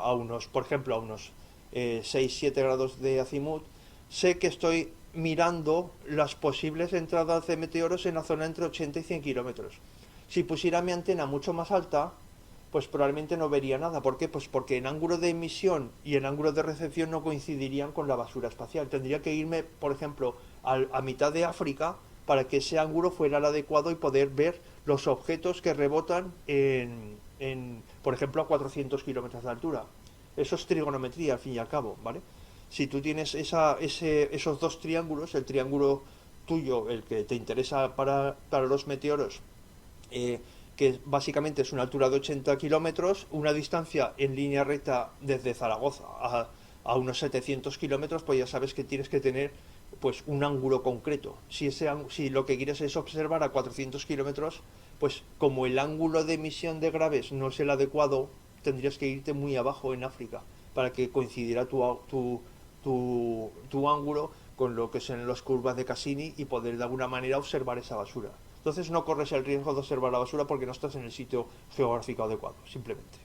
B: por ejemplo, a unos 6-7 grados de azimut, sé que estoy mirando las posibles entradas de meteoros en la zona entre 80 y 100 kilómetros. Si pusiera mi antena mucho más alta, pues probablemente no vería nada. ¿Por qué? Pues porque el ángulo de emisión y el ángulo de recepción no coincidirían con la basura espacial. Tendría que irme, por ejemplo, a mitad de África para que ese ángulo fuera el adecuado y poder ver los objetos que rebotan por ejemplo, a 400 kilómetros de altura. Eso es trigonometría, al fin y al cabo, ¿vale? Si tú tienes esos dos triángulos, el triángulo tuyo, el que te interesa para los meteoros, que básicamente es una altura de 80 kilómetros, una distancia en línea recta desde Zaragoza a unos 700 kilómetros, pues ya sabes que tienes que tener pues un ángulo concreto. Si lo que quieres es observar a 400 kilómetros, pues como el ángulo de emisión de Graves no es el adecuado, tendrías que irte muy abajo en África para que coincidiera tu ángulo con lo que son las curvas de Cassini y poder de alguna manera observar esa basura. Entonces no corres el riesgo de observar la basura porque no estás en el sitio geográfico adecuado, simplemente.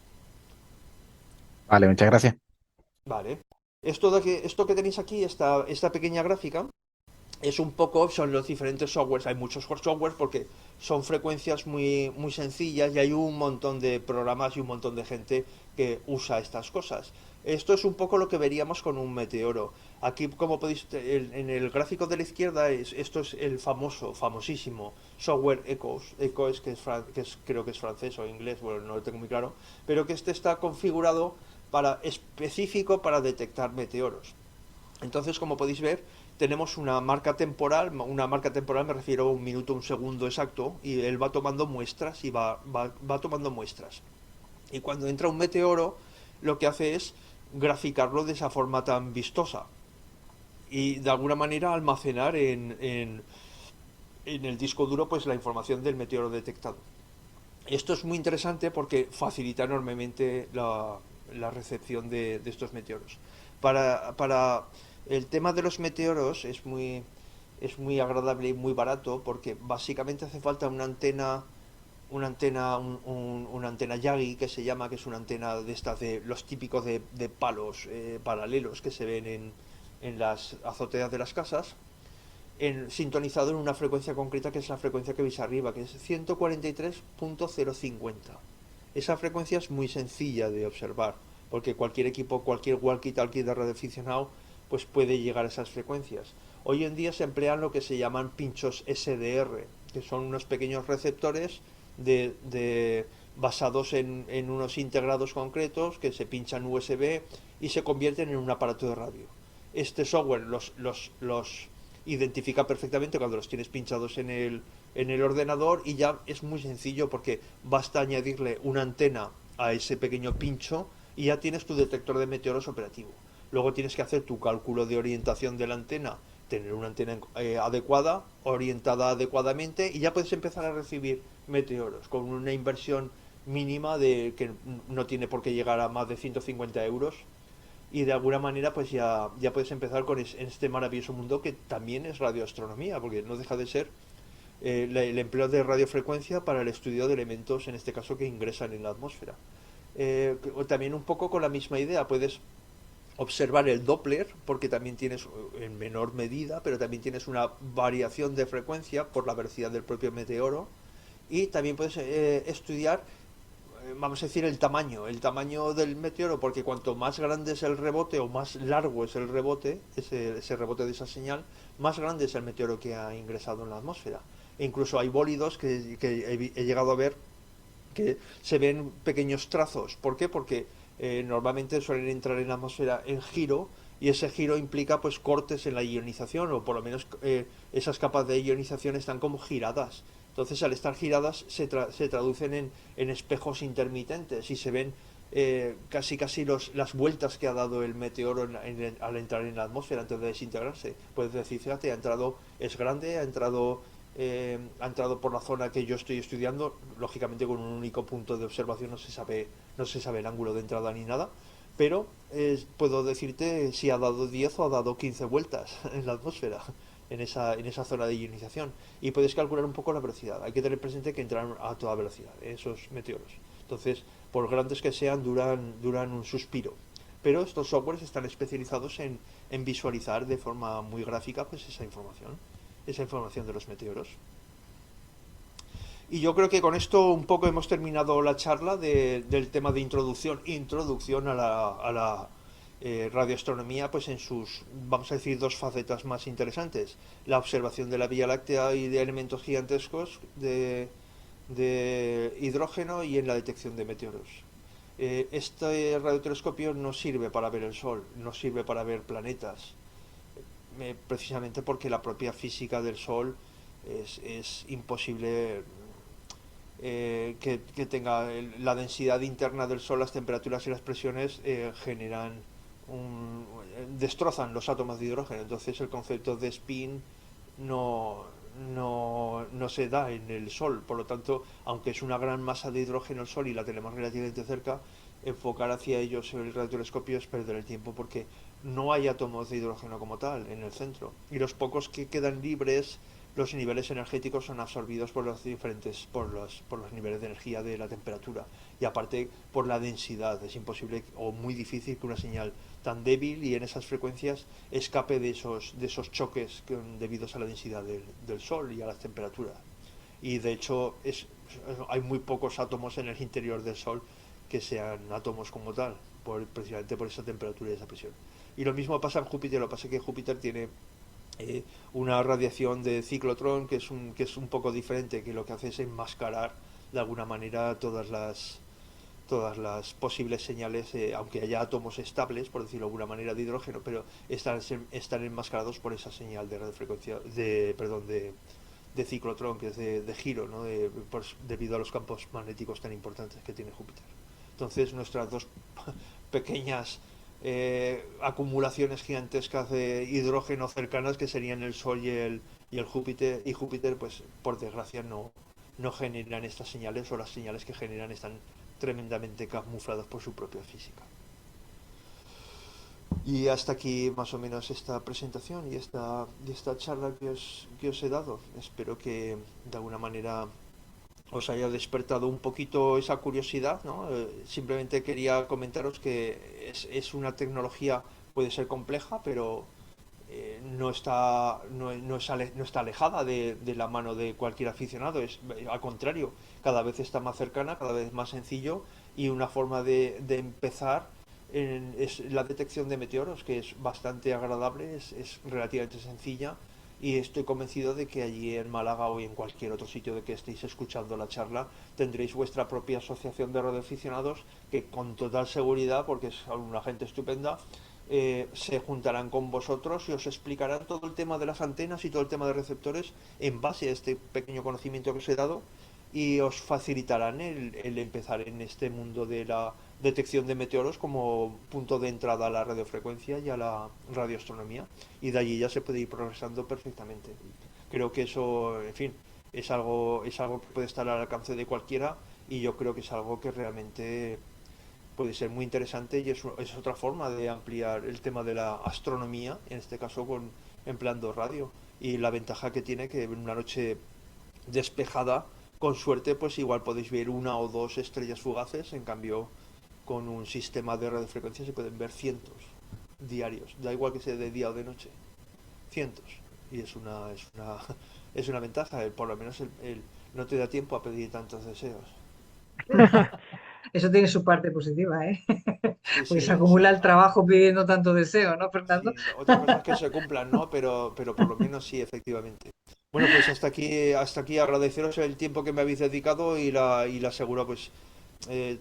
F: Vale, muchas gracias.
B: Vale. Esto que tenéis aquí, esta pequeña gráfica, es un poco, son los diferentes softwares. Hay muchos softwares porque son frecuencias muy sencillas y hay un montón de programas y un montón de gente que usa estas cosas. Esto es un poco lo que veríamos con un meteoro. Aquí, como podéis, en el gráfico de la izquierda, esto es el famosísimo software ECOS. ECOS, creo que es francés o inglés, bueno, no lo tengo muy claro, pero que este está configurado específico para detectar meteoros. Entonces, como podéis ver, tenemos una marca temporal me refiero a un minuto, un segundo exacto, y él va tomando muestras y va tomando muestras. Y cuando entra un meteoro, lo que hace es graficarlo de esa forma tan vistosa y de alguna manera almacenar en el disco duro pues la información del meteoro detectado. Esto es muy interesante porque facilita enormemente la recepción de estos meteoros. Para el tema de los meteoros es muy agradable y muy barato porque básicamente hace falta una antena Yagi que se llama, que es una antena de estas de los típicos de palos paralelos que se ven en las azoteas de las casas, sintonizado en una frecuencia concreta que es la frecuencia que veis arriba, que es 143.050. Esa frecuencia es muy sencilla de observar, porque cualquier equipo, cualquier walkie-talkie de radioaficionado, pues puede llegar a esas frecuencias. Hoy en día se emplean lo que se llaman pinchos SDR, que son unos pequeños receptores basados en unos integrados concretos que se pinchan USB y se convierten en un aparato de radio. Este software los identifica perfectamente cuando los tienes pinchados en el ordenador y ya es muy sencillo porque basta añadirle una antena a ese pequeño pincho y ya tienes tu detector de meteoros operativo. Luego tienes que hacer tu cálculo de orientación de la antena, tener una antena adecuada, orientada adecuadamente y ya puedes empezar a recibir meteoros con una inversión mínima de que no tiene por qué llegar a más de 150 euros y de alguna manera pues ya puedes empezar con este maravilloso mundo que también es radioastronomía, porque no deja de ser el empleo de radiofrecuencia para el estudio de elementos, en este caso, que ingresan en la atmósfera. También un poco con la misma idea, puedes observar el Doppler, porque también tienes, en menor medida, pero también tienes una variación de frecuencia por la velocidad del propio meteoro, y también puedes estudiar, vamos a decir, el tamaño del meteoro, porque cuanto más grande es el rebote o más largo es el rebote, ese rebote de esa señal, más grande es el meteoro que ha ingresado en la atmósfera. E incluso hay bólidos que he llegado a ver que se ven pequeños trazos. ¿Por qué? Porque normalmente suelen entrar en la atmósfera en giro y ese giro implica pues cortes en la ionización o por lo menos esas capas de ionización están como giradas. Entonces al estar giradas se traducen en espejos intermitentes y se ven casi las vueltas que ha dado el meteoro al entrar en la atmósfera antes de desintegrarse. Puedes decir, fíjate, es grande, ha entrado por la zona que yo estoy estudiando, lógicamente con un único punto de observación no se sabe el ángulo de entrada ni nada, pero puedo decirte si ha dado 10 o ha dado 15 vueltas en la atmósfera, en esa zona de ionización. Y puedes calcular un poco la velocidad. Hay que tener presente que entran a toda velocidad esos meteoros. Entonces, por grandes que sean, duran un suspiro. Pero estos softwares están especializados en visualizar de forma muy gráfica pues esa información de los meteoros. Y yo creo que con esto un poco hemos terminado la charla del tema de introducción a la radioastronomía, pues en sus, vamos a decir, dos facetas más interesantes: la observación de la Vía Láctea y de elementos gigantescos de hidrógeno, y en la detección de meteoros. Este radiotelescopio no sirve para ver el Sol, no sirve para ver planetas, precisamente porque la propia física del Sol es imposible que tenga la densidad interna del Sol, las temperaturas y las presiones destrozan los átomos de hidrógeno. Entonces el concepto de spin no se da en el Sol. Por lo tanto, aunque es una gran masa de hidrógeno el Sol y la tenemos relativamente cerca, enfocar hacia ellos el radiotelescopio es perder el tiempo, porque no hay átomos de hidrógeno como tal en el centro, y los pocos que quedan libres los niveles energéticos son absorbidos por los diferentes, por los niveles de energía de la temperatura. Y aparte por la densidad. Es imposible o muy difícil que una señal tan débil y en esas frecuencias escape de esos choques debidos a la densidad del Sol y a las temperaturas. Y de hecho hay muy pocos átomos en el interior del Sol que sean átomos como tal, precisamente por esa temperatura y esa presión. Y lo mismo pasa en Júpiter, lo que pasa es que Júpiter tiene una radiación de ciclotrón que es un poco diferente, que lo que hace es enmascarar de alguna manera todas las posibles señales, aunque haya átomos estables, por decirlo de alguna manera, de hidrógeno, pero están enmascarados por esa señal de radiofrecuencia, de ciclotrón, que es de giro, ¿no? Debido a los campos magnéticos tan importantes que tiene Júpiter. Entonces nuestras dos pequeñas acumulaciones gigantescas de hidrógeno cercanas, que serían el Sol y el Júpiter, y Júpiter, pues por desgracia no generan estas señales, o las señales que generan están tremendamente camufladas por su propia física. Y hasta aquí más o menos esta presentación y esta charla que os he dado. Espero que de alguna manera os haya despertado un poquito esa curiosidad, ¿no? Simplemente quería comentaros que es una tecnología, puede ser compleja, pero no está alejada de la mano de cualquier aficionado. Al contrario, cada vez está más cercana, cada vez más sencillo, y una forma de empezar es la detección de meteoros, que es bastante agradable, es relativamente sencilla, y estoy convencido de que allí en Málaga o en cualquier otro sitio de que estéis escuchando la charla tendréis vuestra propia asociación de radioaficionados que con total seguridad, porque es una gente estupenda, se juntarán con vosotros y os explicarán todo el tema de las antenas y todo el tema de receptores en base a este pequeño conocimiento que os he dado, y os facilitarán el empezar en este mundo de la detección de meteoros como punto de entrada a la radiofrecuencia y a la radioastronomía, y de allí ya se puede ir progresando perfectamente. Creo que eso, en fin, es algo que puede estar al alcance de cualquiera, y yo creo que es algo que realmente puede ser muy interesante, y es otra forma de ampliar el tema de la astronomía, en este caso empleando radio. Y la ventaja que tiene, que en una noche despejada, con suerte, pues igual podéis ver una o dos estrellas fugaces. En cambio, con un sistema de radiofrecuencia se pueden ver cientos diarios, da igual que sea de día o de noche, cientos. Y es una ventaja, por lo menos no te da tiempo a pedir tantos deseos.
A: Eso tiene su parte positiva, ¿eh?
B: Sí,
A: Porque se
B: sí,
A: acumula
B: sí.
A: el trabajo pidiendo tanto deseo, ¿no, Fernando?
B: Sí, otra cosa es que se cumplan, ¿no? Pero por lo menos sí, efectivamente. Bueno, pues hasta aquí agradeceros el tiempo que me habéis dedicado, y la segura, pues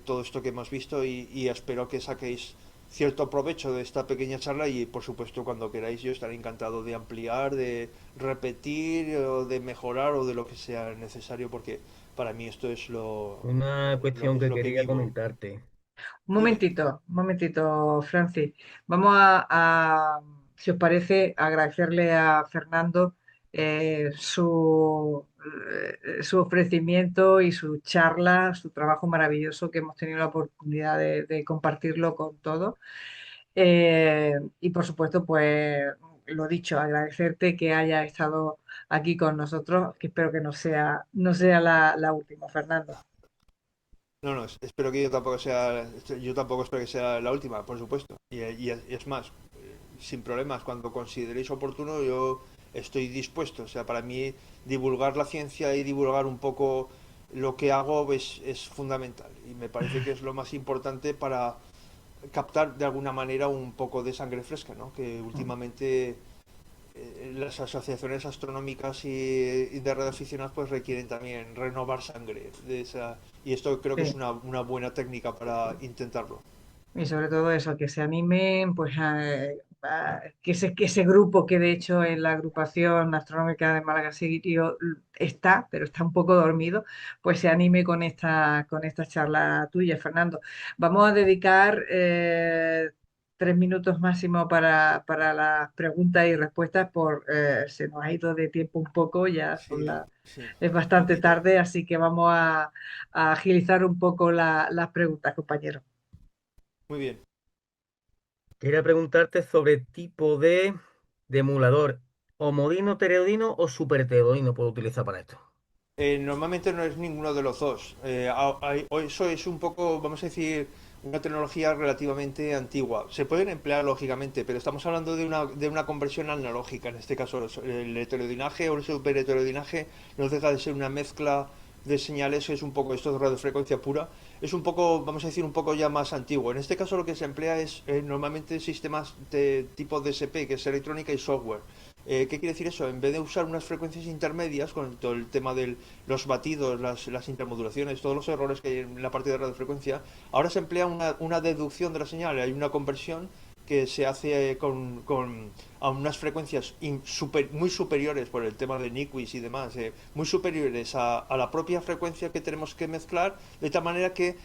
B: todo esto que hemos visto, y espero que saquéis cierto provecho de esta pequeña charla, y por supuesto cuando queráis yo estaré encantado de ampliar, de repetir o de mejorar o de lo que sea necesario, porque para mí esto es
D: Una cuestión
B: es
D: que
B: lo que
D: quería
B: vivo.
D: comentarte.
B: Dime.
A: Un momentito, Francis. Vamos si os parece, agradecerle a Fernando su ofrecimiento y su charla, su trabajo maravilloso que hemos tenido la oportunidad de compartirlo con todos. Y por supuesto, pues lo dicho, agradecerte que haya estado aquí con nosotros, que espero que no sea la última, Fernando.
B: No, no, espero que yo tampoco espero que sea la última, por supuesto. Y es más, sin problemas, cuando consideréis oportuno, yo estoy dispuesto. O sea, para mí divulgar la ciencia y divulgar un poco lo que hago es fundamental. Y me parece que es lo más importante para captar de alguna manera un poco de sangre fresca, ¿no? Que últimamente las asociaciones astronómicas y de radioaficionados pues requieren también renovar sangre de esa, y esto creo que es
A: Sí.
B: una buena técnica para intentarlo.
A: Y sobre todo eso, que se animen, pues que ese grupo que de hecho en la agrupación astronómica de Málaga Sirio está, pero está un poco dormido, pues se anime con esta charla tuya, Fernando. Vamos a dedicar 3 minutos máximo para las preguntas y respuestas, se nos ha ido de tiempo un poco,
B: Sí, sí,
A: es
B: un
A: bastante
B: poquito.
A: tarde, así que vamos a agilizar un poco las preguntas, compañeros.
B: Muy bien.
D: Quería preguntarte sobre tipo de emulador. ¿Homodino, tereodino o superteodino puedo utilizar para esto?
B: Normalmente no es ninguno de los dos. Eso es un poco, vamos a decir, una tecnología relativamente antigua. Se pueden emplear lógicamente, pero estamos hablando de una conversión analógica. En este caso, el heterodinaje o el superheterodinaje no deja de ser una mezcla de señales, es un poco, esto de radiofrecuencia pura, es un poco, vamos a decir, un poco ya más antiguo. En este caso lo que se emplea es normalmente sistemas de tipo DSP, que es electrónica y software. ¿Qué quiere decir eso? En vez de usar unas frecuencias intermedias con todo el tema de los batidos, las intermodulaciones, todos los errores que hay en la parte de radiofrecuencia, ahora se emplea una deducción de la señal, hay una conversión que se hace a unas frecuencias muy superiores por el tema de Nyquist y demás, muy superiores a la propia frecuencia que tenemos que mezclar, de tal manera que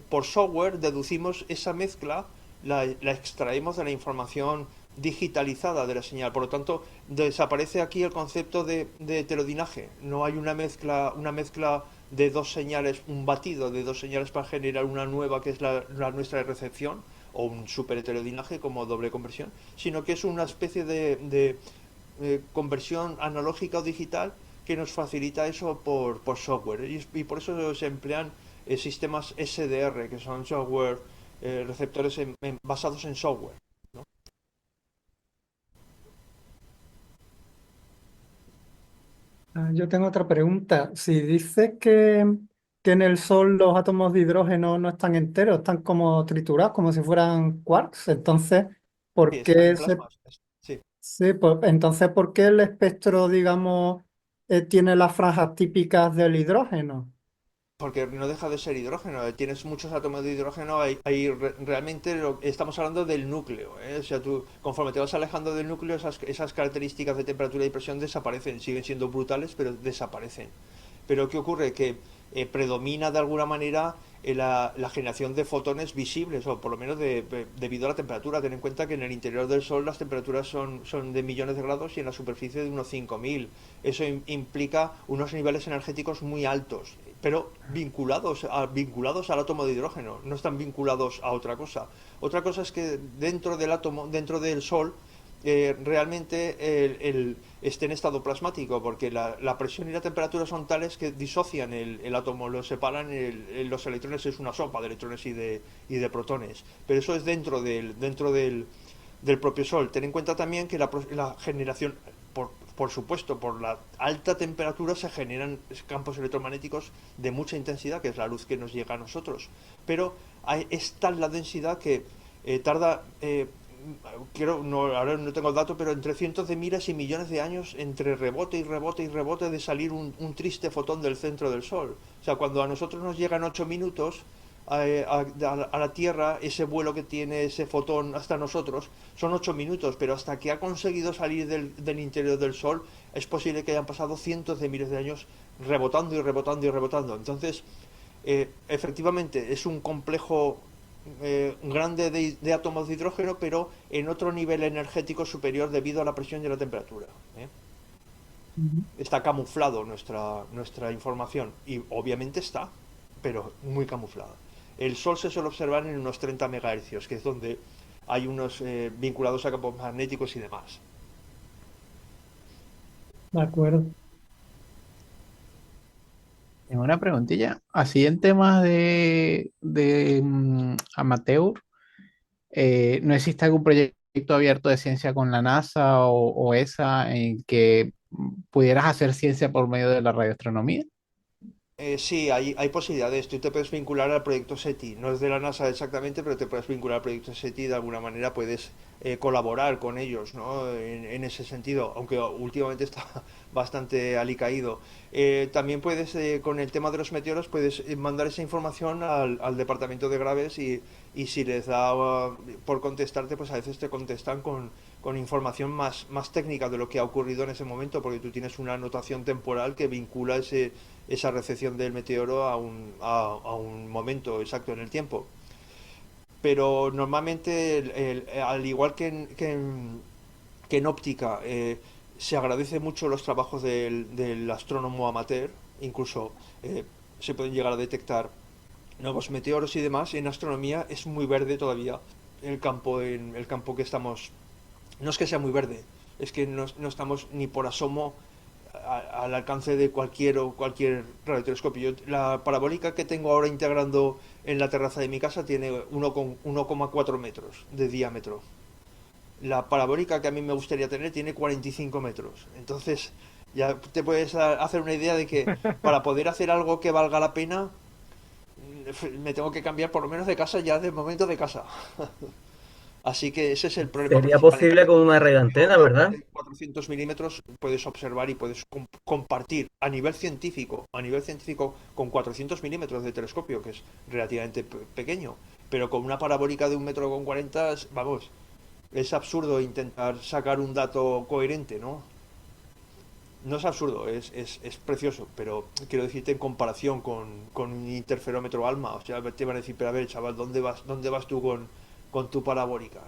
B: por software deducimos esa mezcla, la extraemos de la información digitalizada de la señal. Por lo tanto, desaparece aquí el concepto de heterodinaje. No hay una mezcla de dos señales, un batido de dos señales para generar una nueva que es la nuestra de recepción, o un superheterodinaje como doble conversión, sino que es una especie de conversión analógica o digital que nos facilita eso por software. Y por eso se emplean sistemas SDR, que son software, receptores basados en software, ¿no?
G: Yo tengo otra pregunta. Si dices que en el Sol los átomos de hidrógeno no están enteros, están como triturados, como si fueran quarks, entonces,
B: Sí,
G: ¿por
B: están en
G: qué
B: plasmas. Sí.
G: sí, pues, entonces, ¿por qué el espectro, digamos, tiene las franjas típicas del hidrógeno?
B: Porque no deja de ser hidrógeno. Tienes muchos átomos de hidrógeno. Realmente estamos hablando del núcleo, ¿eh? O sea, tú, conforme te vas alejando del núcleo, esas características de temperatura y presión desaparecen. Siguen siendo brutales, pero desaparecen. Pero ¿qué ocurre? Que predomina de alguna manera la generación de fotones visibles, o por lo menos debido a la temperatura. Ten en cuenta que en el interior del Sol las temperaturas son de millones de grados y en la superficie de unos 5.000. Eso implica unos niveles energéticos muy altos, pero vinculados al átomo de hidrógeno, no están vinculados a otra cosa. Otra cosa es que dentro del átomo, dentro del Sol, realmente esté en estado plasmático, porque la presión y la temperatura son tales que disocian el átomo, lo separan, los electrones es una sopa de electrones y de protones, pero eso es dentro del propio Sol. Ten en cuenta también que la generación, por supuesto, por la alta temperatura se generan campos electromagnéticos de mucha intensidad, que es la luz que nos llega a nosotros, pero es tal la densidad que tarda, ahora no tengo el dato, pero entre cientos de miles y millones de años entre rebote y rebote y rebote de salir un triste fotón del centro del Sol. O sea, cuando a nosotros nos llegan 8 minutos a la Tierra, ese vuelo que tiene ese fotón hasta nosotros son 8 minutos, pero hasta que ha conseguido salir del interior del Sol es posible que hayan pasado cientos de miles de años rebotando y rebotando y rebotando. Entonces, efectivamente, es un complejo grande de átomos de hidrógeno, pero en otro nivel energético superior debido a la presión y a la temperatura, ¿eh?
G: Ujú.
B: Está camuflado nuestra información, y obviamente está, pero muy camuflada. El Sol se suele observar en unos 30 megahercios, que es donde hay unos vinculados a campos magnéticos y demás.
G: De acuerdo.
F: Tengo una preguntilla. Así en temas amateur, ¿no existe algún proyecto abierto de ciencia con la NASA o ESA en que pudieras hacer ciencia por medio de la radioastronomía?
B: Sí, hay posibilidades. Tú te puedes vincular al proyecto SETI. No es de la NASA exactamente, pero te puedes vincular al proyecto SETI y de alguna manera puedes colaborar con ellos, ¿no? En ese sentido, aunque últimamente está bastante alicaído. También puedes, con el tema de los meteoros, puedes mandar esa información al departamento de graves y si les da por contestarte, pues a veces te contestan con información más técnica de lo que ha ocurrido en ese momento, porque tú tienes una anotación temporal que vincula esa recepción del meteoro a un momento exacto en el tiempo. Pero normalmente, al igual que en óptica, se agradece mucho los trabajos del astrónomo amateur, incluso se pueden llegar a detectar nuevos meteoros y demás. En astronomía es muy verde todavía el campo que estamos. No es que sea muy verde, es que no estamos ni por asomo al alcance de cualquier radiotelescopio. La parabólica que tengo ahora integrando en la terraza de mi casa tiene 1,4 metros de diámetro. La parabólica que a mí me gustaría tener tiene 45 metros. Entonces, ya te puedes hacer una idea de que para poder hacer algo que valga la pena, me tengo que cambiar por lo menos de casa ya de momento de casa. Así que ese es el problema
D: Sería
B: principal.
D: posible con una radioantena, ¿verdad?
B: De 400 milímetros puedes observar y puedes compartir a nivel científico con 400 milímetros de telescopio, que es relativamente pequeño, pero con una parabólica de 1,40 m, vamos, es absurdo intentar sacar un dato coherente, ¿no? No es absurdo, es precioso, pero quiero decirte en comparación con un interferómetro ALMA, o sea, te van a decir, pero a ver, chaval, dónde vas tú con tu parabólica?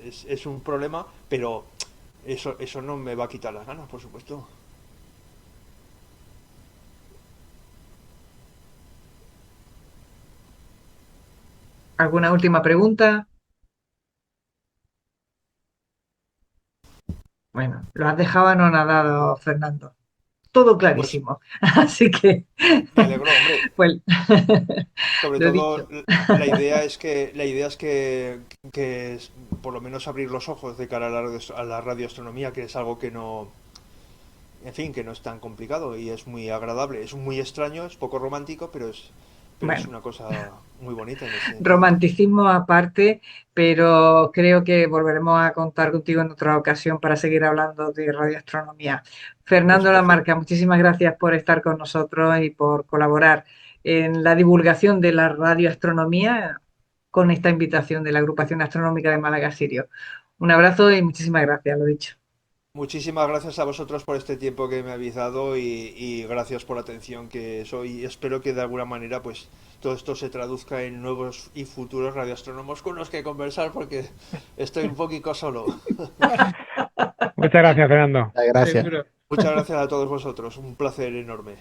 B: Es un problema, pero eso no me va a quitar las ganas, por supuesto.
A: ¿Alguna última pregunta? Bueno, lo has dejado anonadado, Fernando. Todo
B: Pues
A: clarísimo. Así que,
B: me alegro, hombre.
A: pues,
B: Sobre
A: lo he
B: todo
A: dicho.
B: la idea es que por lo menos abrir los ojos de cara a la radioastronomía, que es algo que no, en fin, que no es tan complicado y es muy agradable. Es muy extraño, es poco romántico, pero es
A: Bueno,
B: una cosa muy bonita en ese sentido.
A: romanticismo aparte, pero creo que volveremos a contar contigo en otra ocasión para seguir hablando de radioastronomía.
B: Pues
A: Fernando Lamarca,
B: perfecto.
A: muchísimas gracias por estar con nosotros y por colaborar en la divulgación de la radioastronomía con esta invitación de la Agrupación Astronómica de Málaga Sirio. Un abrazo y muchísimas gracias, lo dicho.
B: Muchísimas gracias a vosotros por este tiempo que me habéis dado y gracias por la atención que soy. Espero que de alguna manera pues todo esto se traduzca en nuevos y futuros radioastrónomos con los que conversar porque estoy un poquito solo.
C: Muchas gracias, Fernando.
F: Gracias.
A: Seguro.
B: Muchas gracias a todos vosotros, un placer enorme.